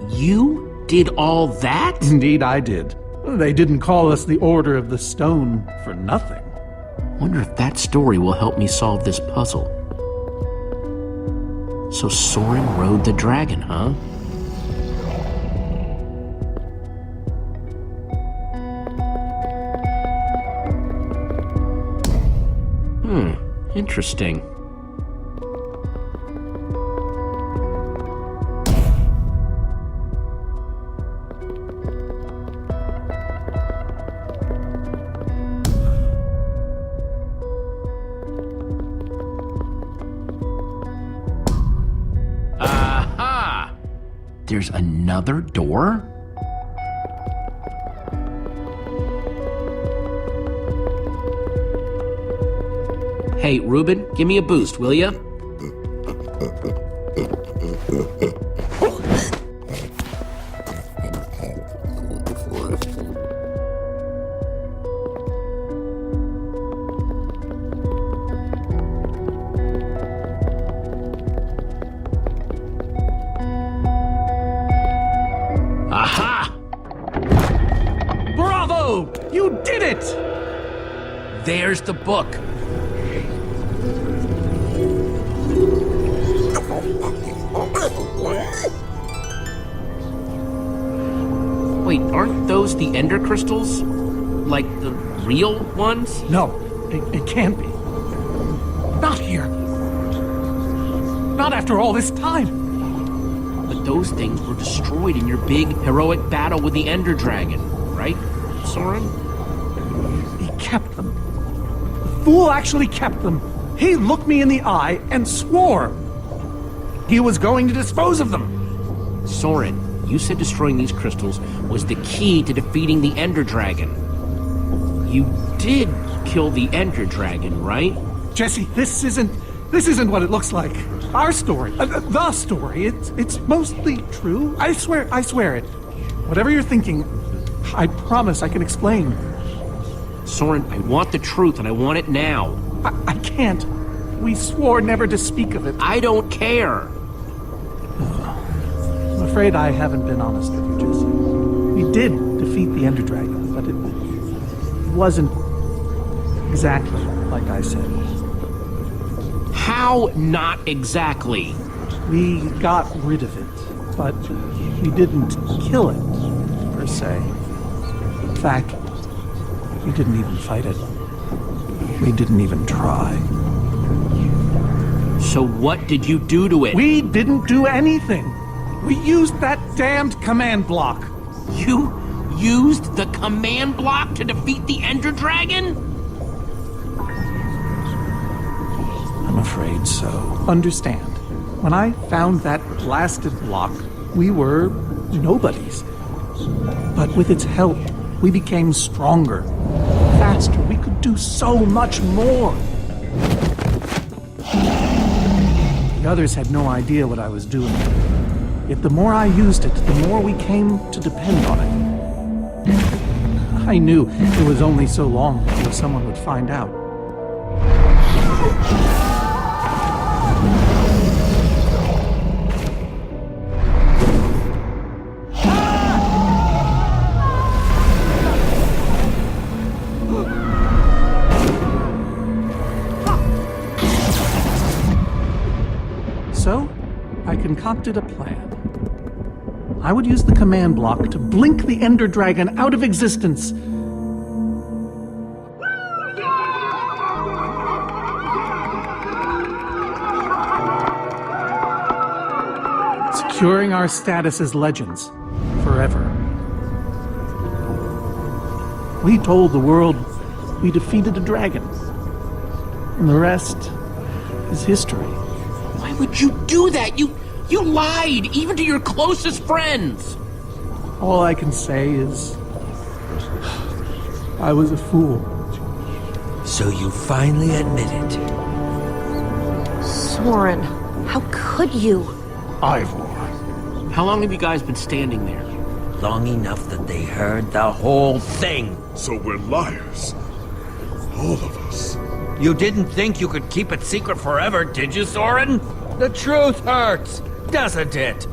You did all that? Indeed, I did. They didn't call us the Order of the Stone for nothing. Wonder if that story will help me solve this puzzle. So Soren rode the dragon, huh? Interesting. Aha! There's another door? Hey, Ruben, give me a boost, will ya? Aha! Bravo! You did it! There's the book. Wait, aren't those the Ender crystals? Like the real ones? No, it can't be. Not here. Not after all this time. But those things were destroyed in your big, heroic battle with the Ender Dragon, right, Soren? He kept them. The fool actually kept them. He looked me in the eye and swore he was going to dispose of them. Soren, you said destroying these crystals was the key to defeating the Ender Dragon. You did kill the Ender Dragon, right? Jesse, this isn't what it looks like. Our story, the story, it's mostly true. I swear it. Whatever you're thinking, I promise I can explain. Soren, I want the truth, and I want it now. I can't. We swore never to speak of it. I don't care. I'm afraid I haven't been honest with you, Jesse. We did defeat the Ender Dragon, but it wasn't exactly like I said. How not exactly? We got rid of it, but we didn't kill it, per se. In fact, we didn't even fight it. We didn't even try. So what did you do to it? We didn't do anything. We used that damned command block. You used the command block to defeat the Ender Dragon? I'm afraid so. Understand, when I found that blasted block, we were nobodies. But with its help, we became stronger, faster. We could do so much more. The others had no idea what I was doing. Yet the more I used it, the more we came to depend on it. I knew it was only so long before someone would find out. So, I concocted a plan. I would use the command block to blink the Ender Dragon out of existence. Securing our status as legends forever. We told the world we defeated a dragon. And the rest is history. Why would you do that? You lied, even to your closest friends. All I can say is, I was a fool. So you finally admit it. Soren, how could you? Ivor. How long have you guys been standing there? Long enough that they heard the whole thing. So we're liars. All of us. You didn't think you could keep it secret forever, did you, Soren? The truth hurts, doesn't it?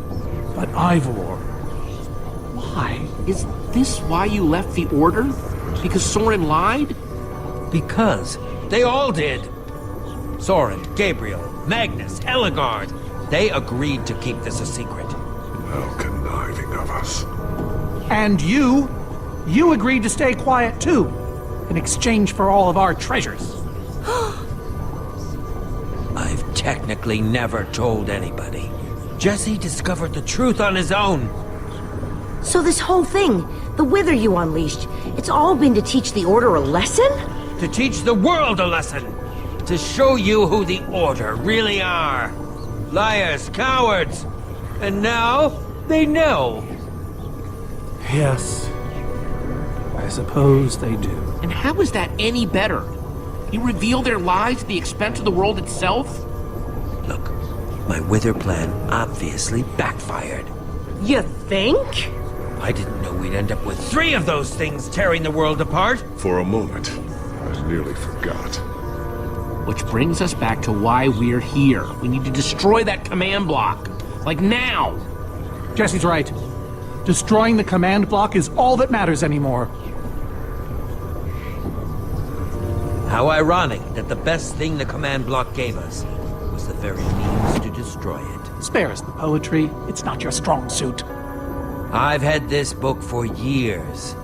But Ivor, why? Is this why you left the Order? Because Soren lied? Because they all did. Soren, Gabriel, Magnus, Ellegard. They agreed to keep this a secret. How conniving of us. And you agreed to stay quiet too, in exchange for all of our treasures. I've technically never told anybody. Jesse discovered the truth on his own. So this whole thing, the Wither you unleashed, it's all been to teach the Order a lesson? To teach the world a lesson. To show you who the Order really are. Liars, cowards. And now, they know. Yes, I suppose they do. And how is that any better? You reveal their lies at the expense of the world itself? Look, my Wither plan obviously backfired. You think? I didn't know we'd end up with 3 of those things tearing the world apart. For a moment, I nearly forgot. Which brings us back to why we're here. We need to destroy that command block. Like now! Jesse's right. Destroying the command block is all that matters anymore. How ironic that the best thing the command block gave us was the very means to destroy it. Spare us the poetry. It's not your strong suit. I've had this book for years.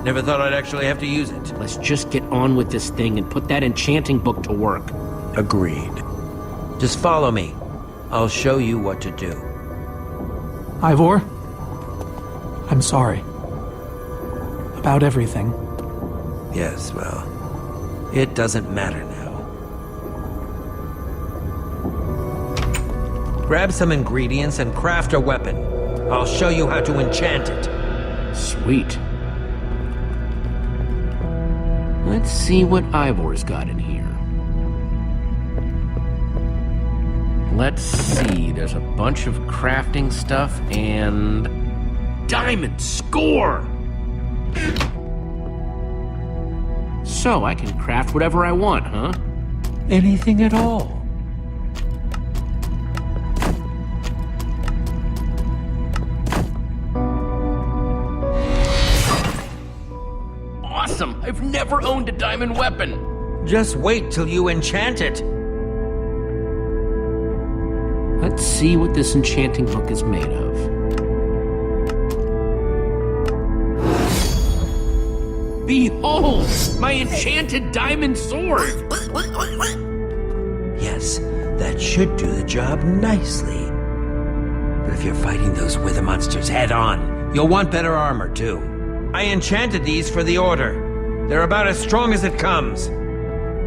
Never thought I'd actually have to use it. Let's just get on with this thing and put that enchanting book to work. Agreed. Just follow me. I'll show you what to do. Ivor, I'm sorry. About everything. Yes, well, it doesn't matter now. Grab some ingredients and craft a weapon. I'll show you how to enchant it. Sweet. Let's see what Ivor's got in here. Let's see, there's a bunch of crafting stuff and... Diamond! Score! So, I can craft whatever I want, huh? Anything at all. Awesome! I've never owned a diamond weapon! Just wait till you enchant it. Let's see what this enchanting book is made of. Behold! My enchanted diamond sword! Yes, that should do the job nicely. But if you're fighting those wither monsters head on, you'll want better armor too. I enchanted these for the Order. They're about as strong as it comes.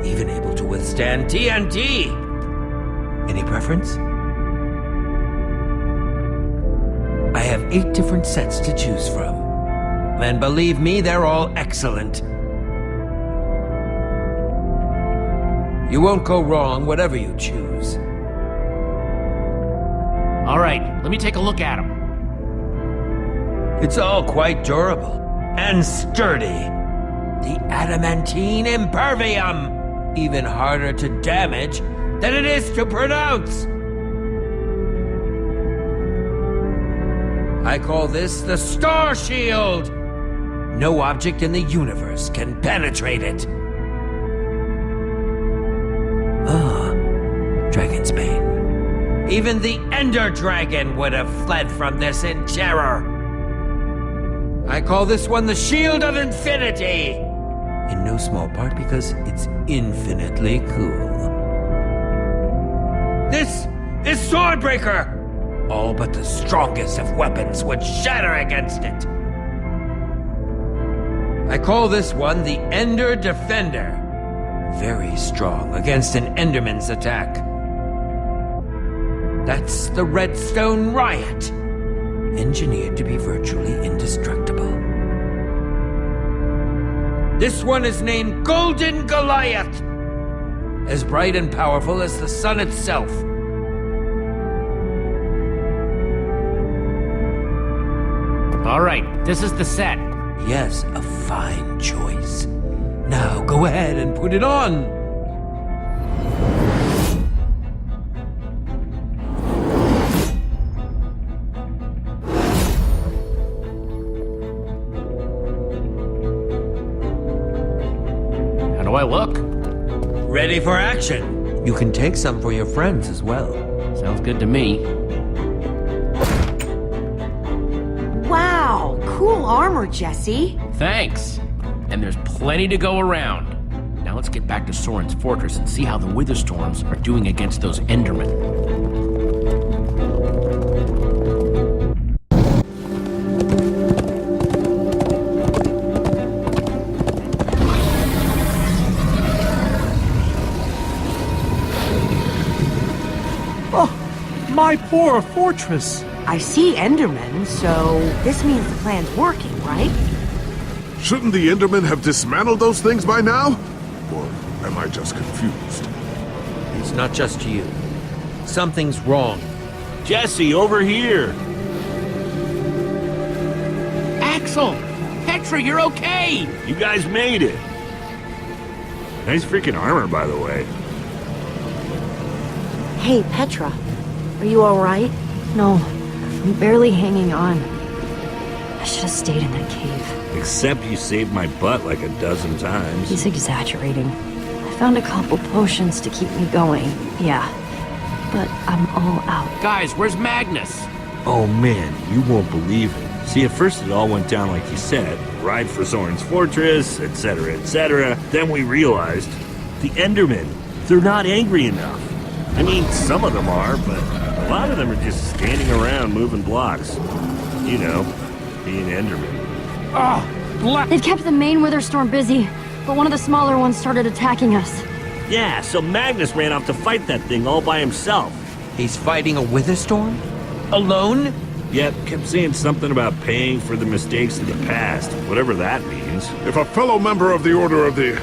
Even able to withstand TNT. Any preference? I have 8 different sets to choose from. And believe me, they're all excellent. You won't go wrong, whatever you choose. All right, let me take a look at them. It's all quite durable and sturdy. The adamantine impervium, even harder to damage than it is to pronounce. I call this the Star Shield. No object in the universe can penetrate it. Dragon's Bane. Even the Ender Dragon would have fled from this in terror. I call this one the Shield of Infinity. In no small part because it's infinitely cool. This is Swordbreaker. All but the strongest of weapons would shatter against it. I call this one the Ender Defender. Very strong against an Enderman's attack. That's the Redstone Riot. Engineered to be virtually indestructible. This one is named Golden Goliath. As bright and powerful as the sun itself. All right, this is the set. Yes, a fine choice. Now go ahead and put it on. How do I look? Ready for action. You can take some for your friends as well. Sounds good to me. Wow, cool armor, Jesse. Thanks. And there's plenty to go around. Now let's get back to Soren's fortress and see how the Witherstorms are doing against those Endermen. Oh, my poor fortress. I see Endermen, so this means the plan's working, right? Shouldn't the Endermen have dismantled those things by now? Or am I just confused? It's not just you. Something's wrong. Jesse, over here! Axel! Petra, you're okay! You guys made it! Nice freaking armor, by the way. Hey, Petra. Are you alright? No, I'm barely hanging on. I should have stayed in that cave. Except you saved my butt like a dozen times. He's exaggerating. I found a couple potions to keep me going, yeah. But I'm all out. Guys, where's Magnus? Oh man, you won't believe it. See, at first it all went down like you said. Ride for Soren's fortress, etc., etc. Then we realized the Endermen, they're not angry enough. I mean, some of them are, but a lot of them are just standing around moving blocks. You know, being Endermen. They've kept the main Witherstorm busy, but one of the smaller ones started attacking us. Yeah, so Magnus ran off to fight that thing all by himself. He's fighting a Witherstorm? Alone? Yep, kept saying something about paying for the mistakes of the past, whatever that means. If a fellow member of the Order of the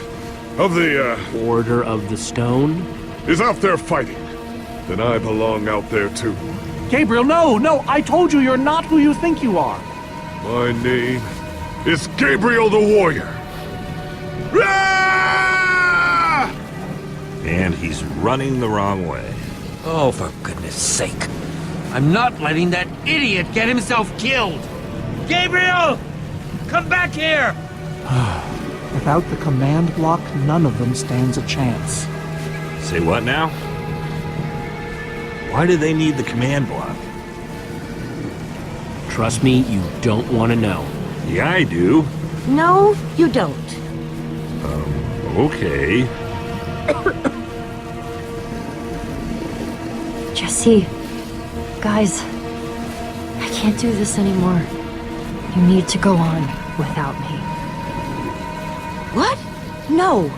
Order of the Stone? is out there fighting, then I belong out there too. Gabriel, no, I told you you're not who you think you are. My name is Gabriel the Warrior. Ah! And he's running the wrong way. Oh, for goodness sake. I'm not letting that idiot get himself killed! Gabriel! Come back here! Without the command block, none of them stands a chance. Say what now? Why do they need the command block? Trust me, you don't want to know. Yeah, I do. No, you don't. Okay. Jesse, guys, I can't do this anymore. You need to go on without me. What? No.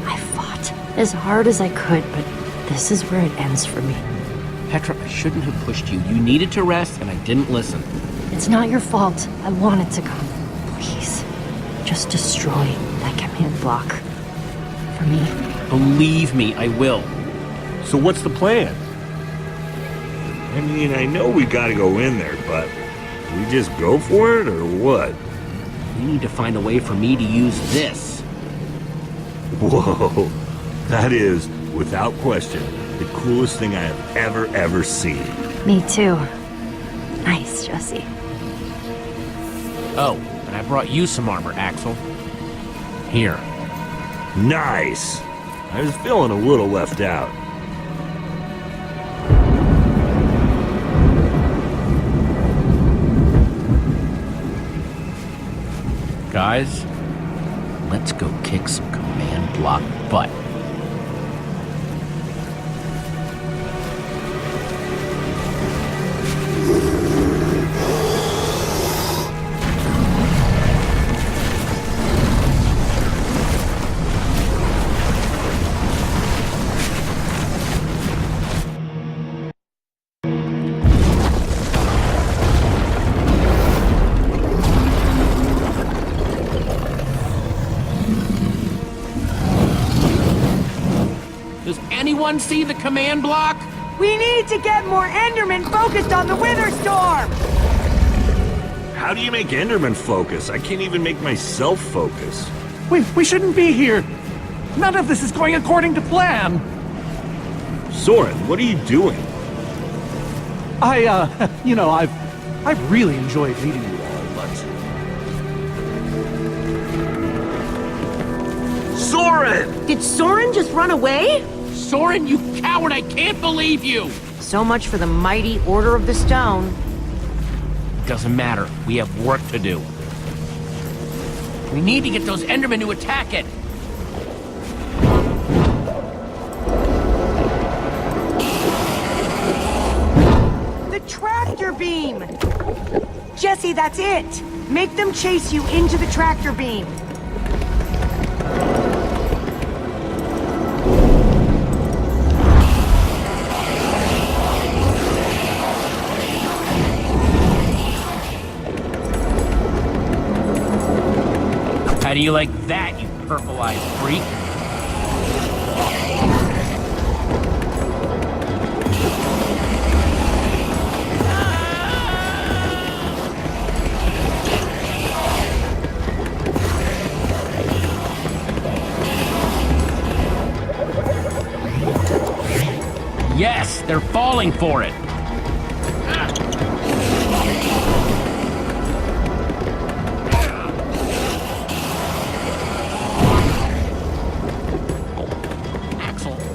I fought as hard as I could, but this is where it ends for me. Petra, I shouldn't have pushed you. You needed to rest, and I didn't listen. It's not your fault. I wanted to come. Please, just destroy that command block. For me. Believe me, I will. So what's the plan? I mean, I know we gotta go in there, but we just go for it, or what? We need to find a way for me to use this. Whoa, that is, without question, the coolest thing I have ever seen. Me too. Nice, Jesse. Oh, and I brought you some armor, Axel. Here. Nice! I was feeling a little left out. Guys, let's go kick some command block butt. Anyone see the command block? We need to get more Endermen focused on the Wither Storm! How do you make Enderman focus? I can't even make myself focus. We shouldn't be here. None of this is going according to plan. Soren, what are you doing? I've really enjoyed leading you all, but... Soren! Did Soren just run away? Soren, you coward, I can't believe you! So much for the mighty Order of the Stone. Doesn't matter. We have work to do. We need to get those Endermen to attack it. The tractor beam! Jesse, that's it! Make them chase you into the tractor beam. How do you like that, you purple-eyed freak? Yes, they're falling for it.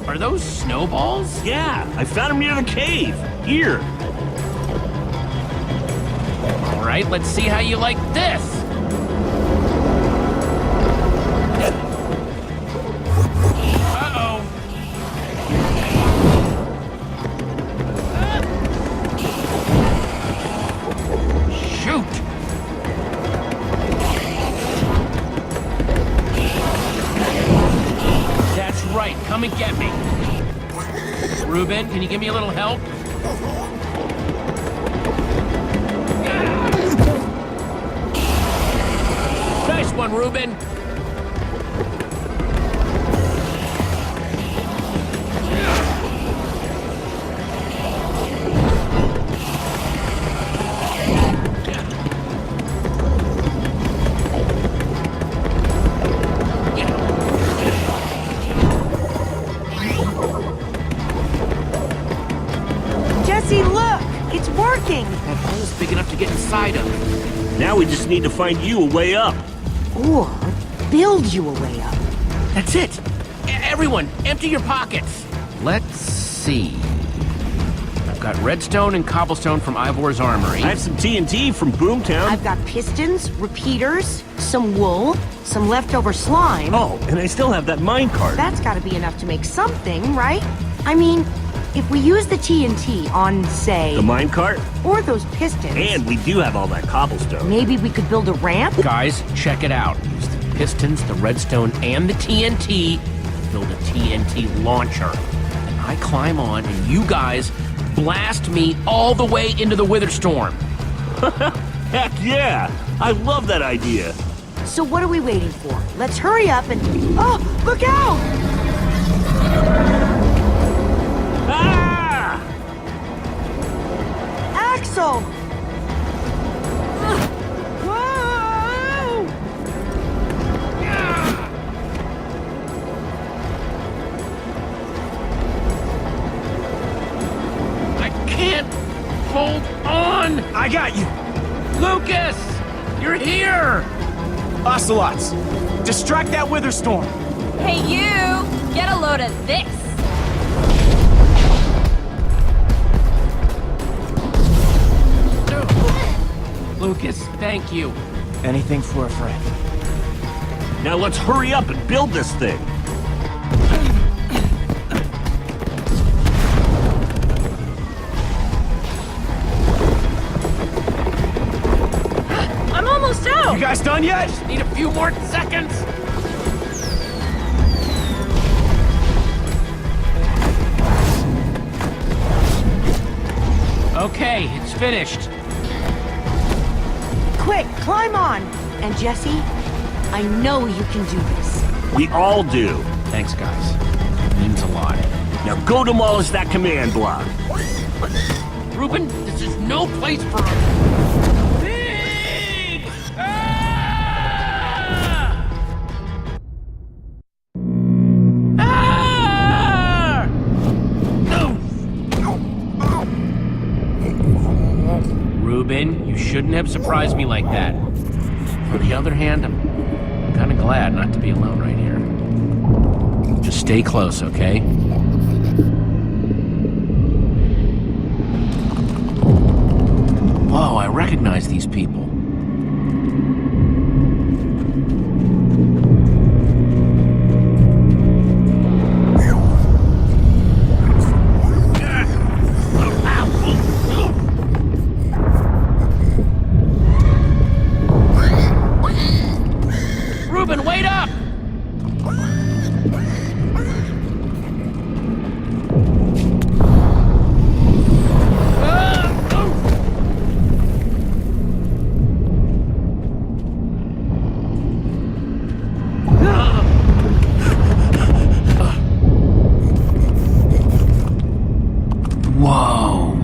Are those snowballs? Yeah, I found them near the cave. Here. All right, let's see how you like this. Uh-oh. Shoot. That's right, come and get me. Ruben, can you give me a little help? Nice one, Ruben. inside of. Now we just need to find you a way up. Or build you a way up. That's it. Everyone, empty your pockets. Let's see. I've got redstone and cobblestone from Ivor's armory. I have some TNT from Boomtown. I've got pistons, repeaters, some wool, some leftover slime. Oh, and I still have that minecart. That's gotta be enough to make something, right? I mean, if we use the TNT on, say... The minecart? Or those pistons... And we do have all that cobblestone. Maybe we could build a ramp? Guys, check it out. Use the pistons, the redstone, and the TNT to build a TNT launcher. And I climb on, and you guys blast me all the way into the Witherstorm. Heck yeah! I love that idea. So what are we waiting for? Let's hurry up and... Oh, look out! Ah! Axel! Whoa! I can't hold on! I got you! Lucas! You're here! Ocelots! Distract that Witherstorm! Hey you! Get a load of this! Lucas, thank you. Anything for a friend. Now let's hurry up and build this thing. I'm almost out! You guys done yet? Need a few more seconds. Okay, it's finished. Quick, climb on! And Jesse, I know you can do this. We all do. Thanks, guys. It means a lot. Now go demolish that command block. Ruben, this is no place for us. Big! Ruben, you shouldn't have surprised me like that. On the other hand, I'm kind of glad not to be alone right here. Just stay close, okay? Whoa, I recognize these people. Ruben, wait up! Whoa.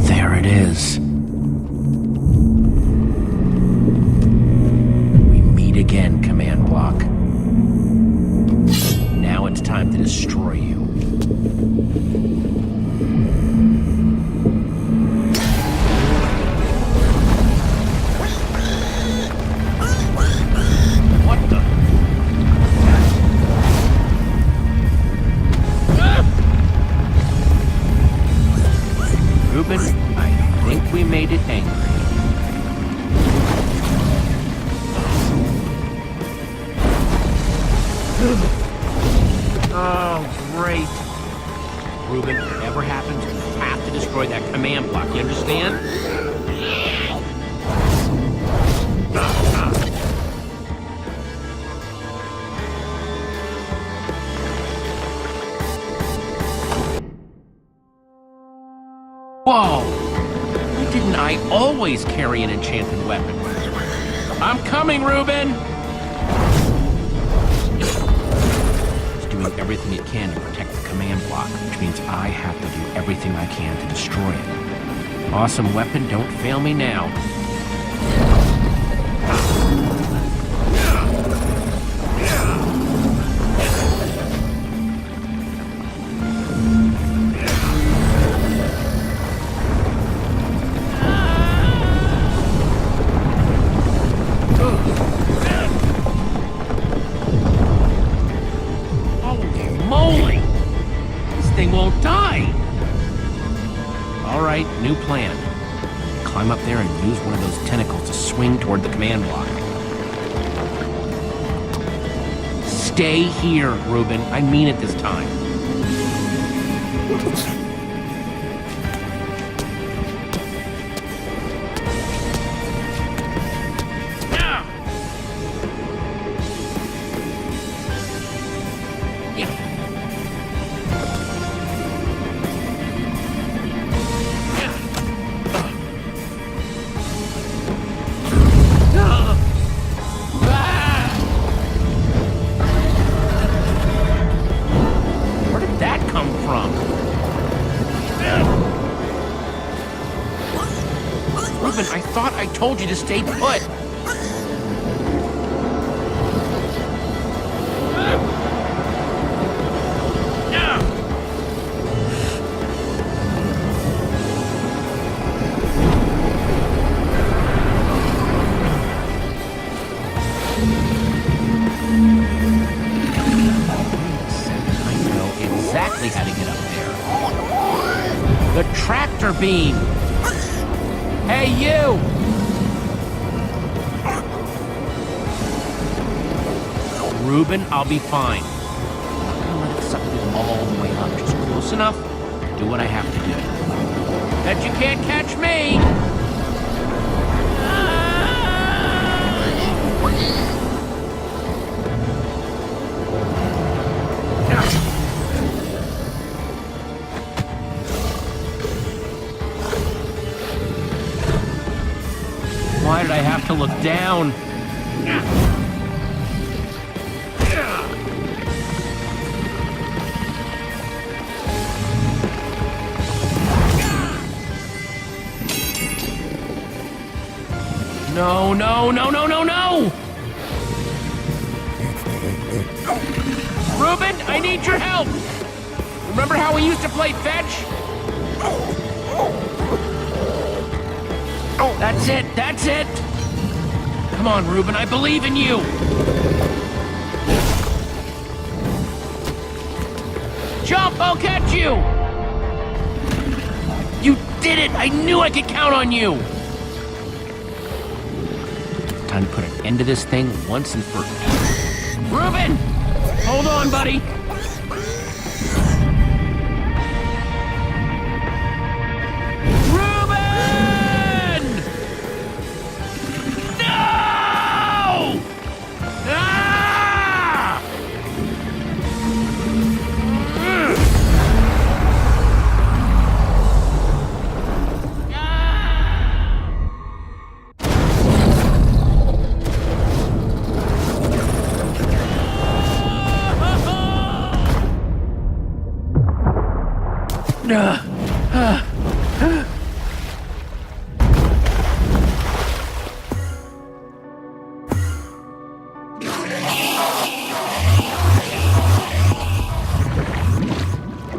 There it is. We meet again, command block. Now it's time to destroy you. What the? Ruben, I think we made it angry. Oh, great. Ruben, whatever happens, we have to destroy that command block, you understand? Whoa! Why didn't I always carry an enchanted weapon? I'm coming, Ruben! It's doing everything it can to protect the command block, which means I have to do everything I can to destroy it. Awesome weapon, don't fail me now. All right, new plan. Climb up there and use one of those tentacles to swing toward the command block. Stay here, Reuben. I mean it this time. I thought I told you to stay put. I know exactly how to get up there. The tractor beam. Hey, you! Reuben, I'll be fine. I'm not gonna let it suck me all the way up. Just close enough to do what I have to do. Bet you can't catch me! Why did I have to look down? No, no, no, no, no, no! Reuben, I need your help! Remember how we used to play fetch? That's it, that's it! Come on, Reuben, I believe in you! Jump, I'll catch you! You did it! I knew I could count on you! Time to put an end to this thing once and for all. Reuben! Hold on, buddy!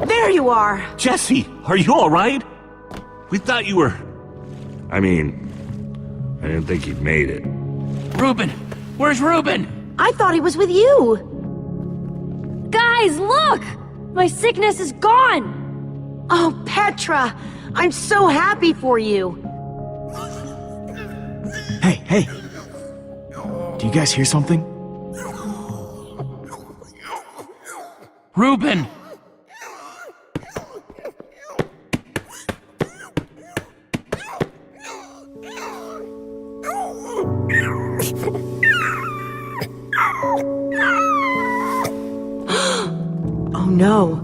There you are! Jesse, are you alright? We thought you were... I didn't think you'd made it. Reuben! Where's Reuben? I thought he was with you! Guys, look! My sickness is gone! Oh, Petra! I'm so happy for you! Hey! Do you guys hear something? Reuben! Oh no.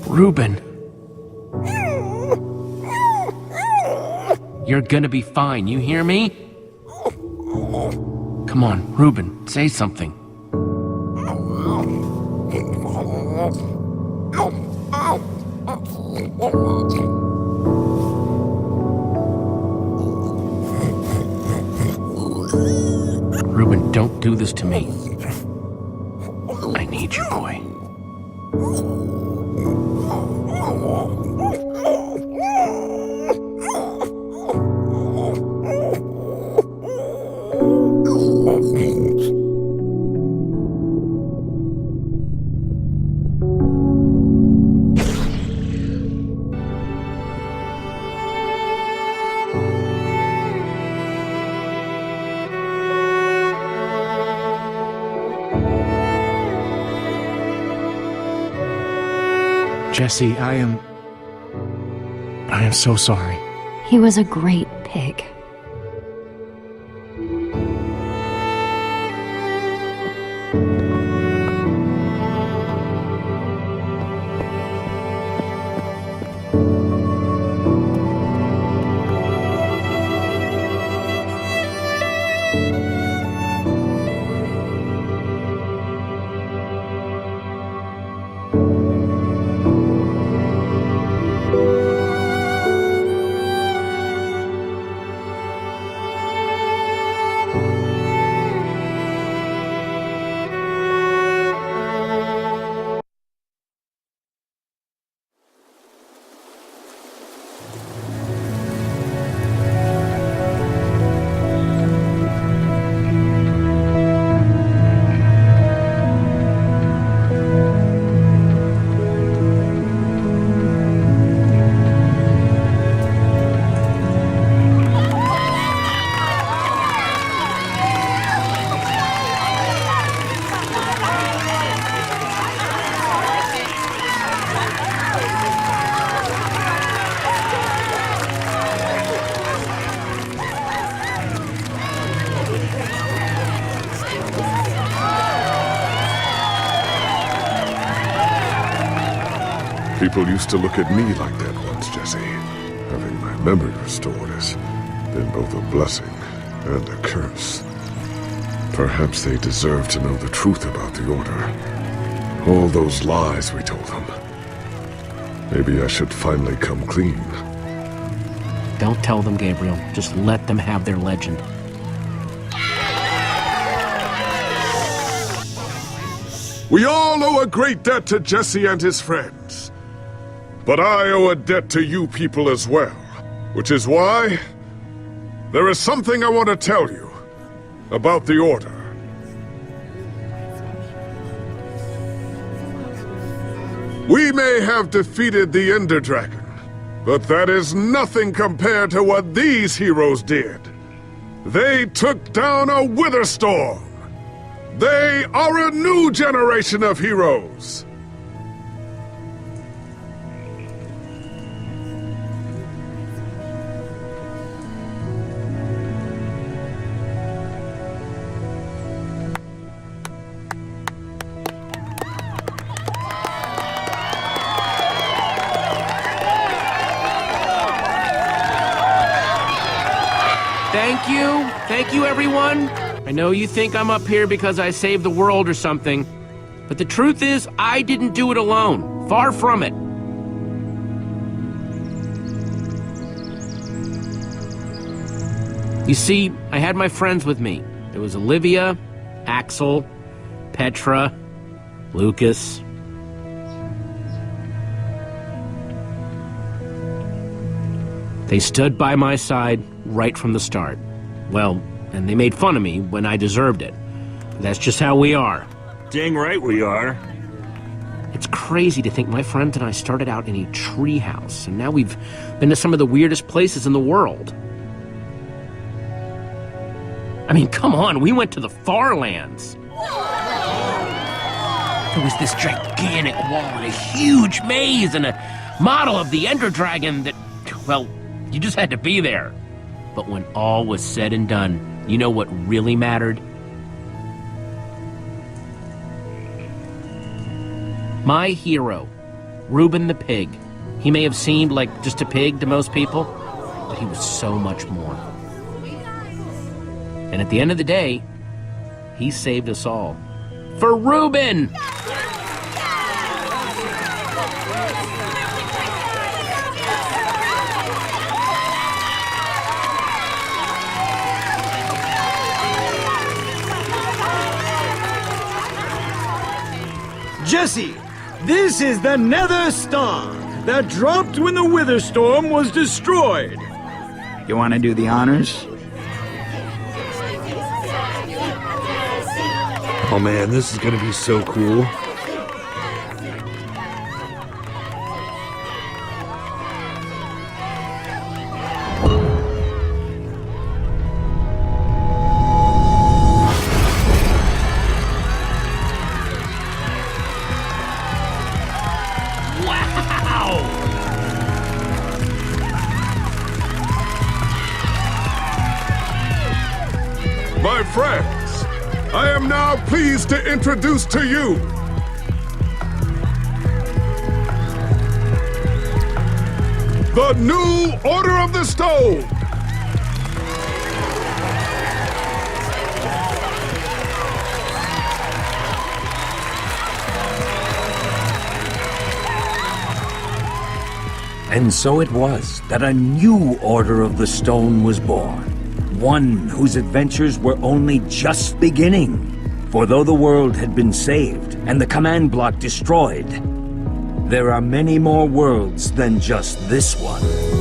Reuben. You're gonna be fine, you hear me? Come on, Reuben, say something. Reuben, don't do this to me. I need you, boy. Jesse, I am so sorry. He was a great pig. People used to look at me like that once, Jesse. Having my memory restored has been both a blessing and a curse. Perhaps they deserve to know the truth about the Order. All those lies we told them. Maybe I should finally come clean. Don't tell them, Gabriel. Just let them have their legend. We all owe a great debt to Jesse and his friends. But I owe a debt to you people as well. Which is why there is something I want to tell you about the Order. We may have defeated the Ender Dragon, but that is nothing compared to what these heroes did. They took down a Wither Storm. They are a new generation of heroes. Thank you, everyone. I know you think I'm up here because I saved the world or something, but the truth is, I didn't do it alone. Far from it. You see, I had my friends with me. There was Olivia, Axel, Petra, Lucas. They stood by my side right from the start. Well, and they made fun of me when I deserved it. That's just how we are. Dang right we are. It's crazy to think my friends and I started out in a treehouse, and now we've been to some of the weirdest places in the world. I mean, come on, we went to the far lands. There was this gigantic wall and a huge maze and a model of the Ender Dragon that, well, you just had to be there. But when all was said and done, you know what really mattered? My hero, Reuben the pig. He may have seemed like just a pig to most people, but he was so much more. And at the end of the day, he saved us all. For Reuben! Jesse, this is the Nether Star that dropped when the Wither Storm was destroyed. You want to do the honors? Oh man, this is gonna be so cool. now! My friends, I am now pleased to introduce to you the new Order of the Stone! And so it was that a new Order of the Stone was born. One whose adventures were only just beginning. For though the world had been saved and the command block destroyed, there are many more worlds than just this one.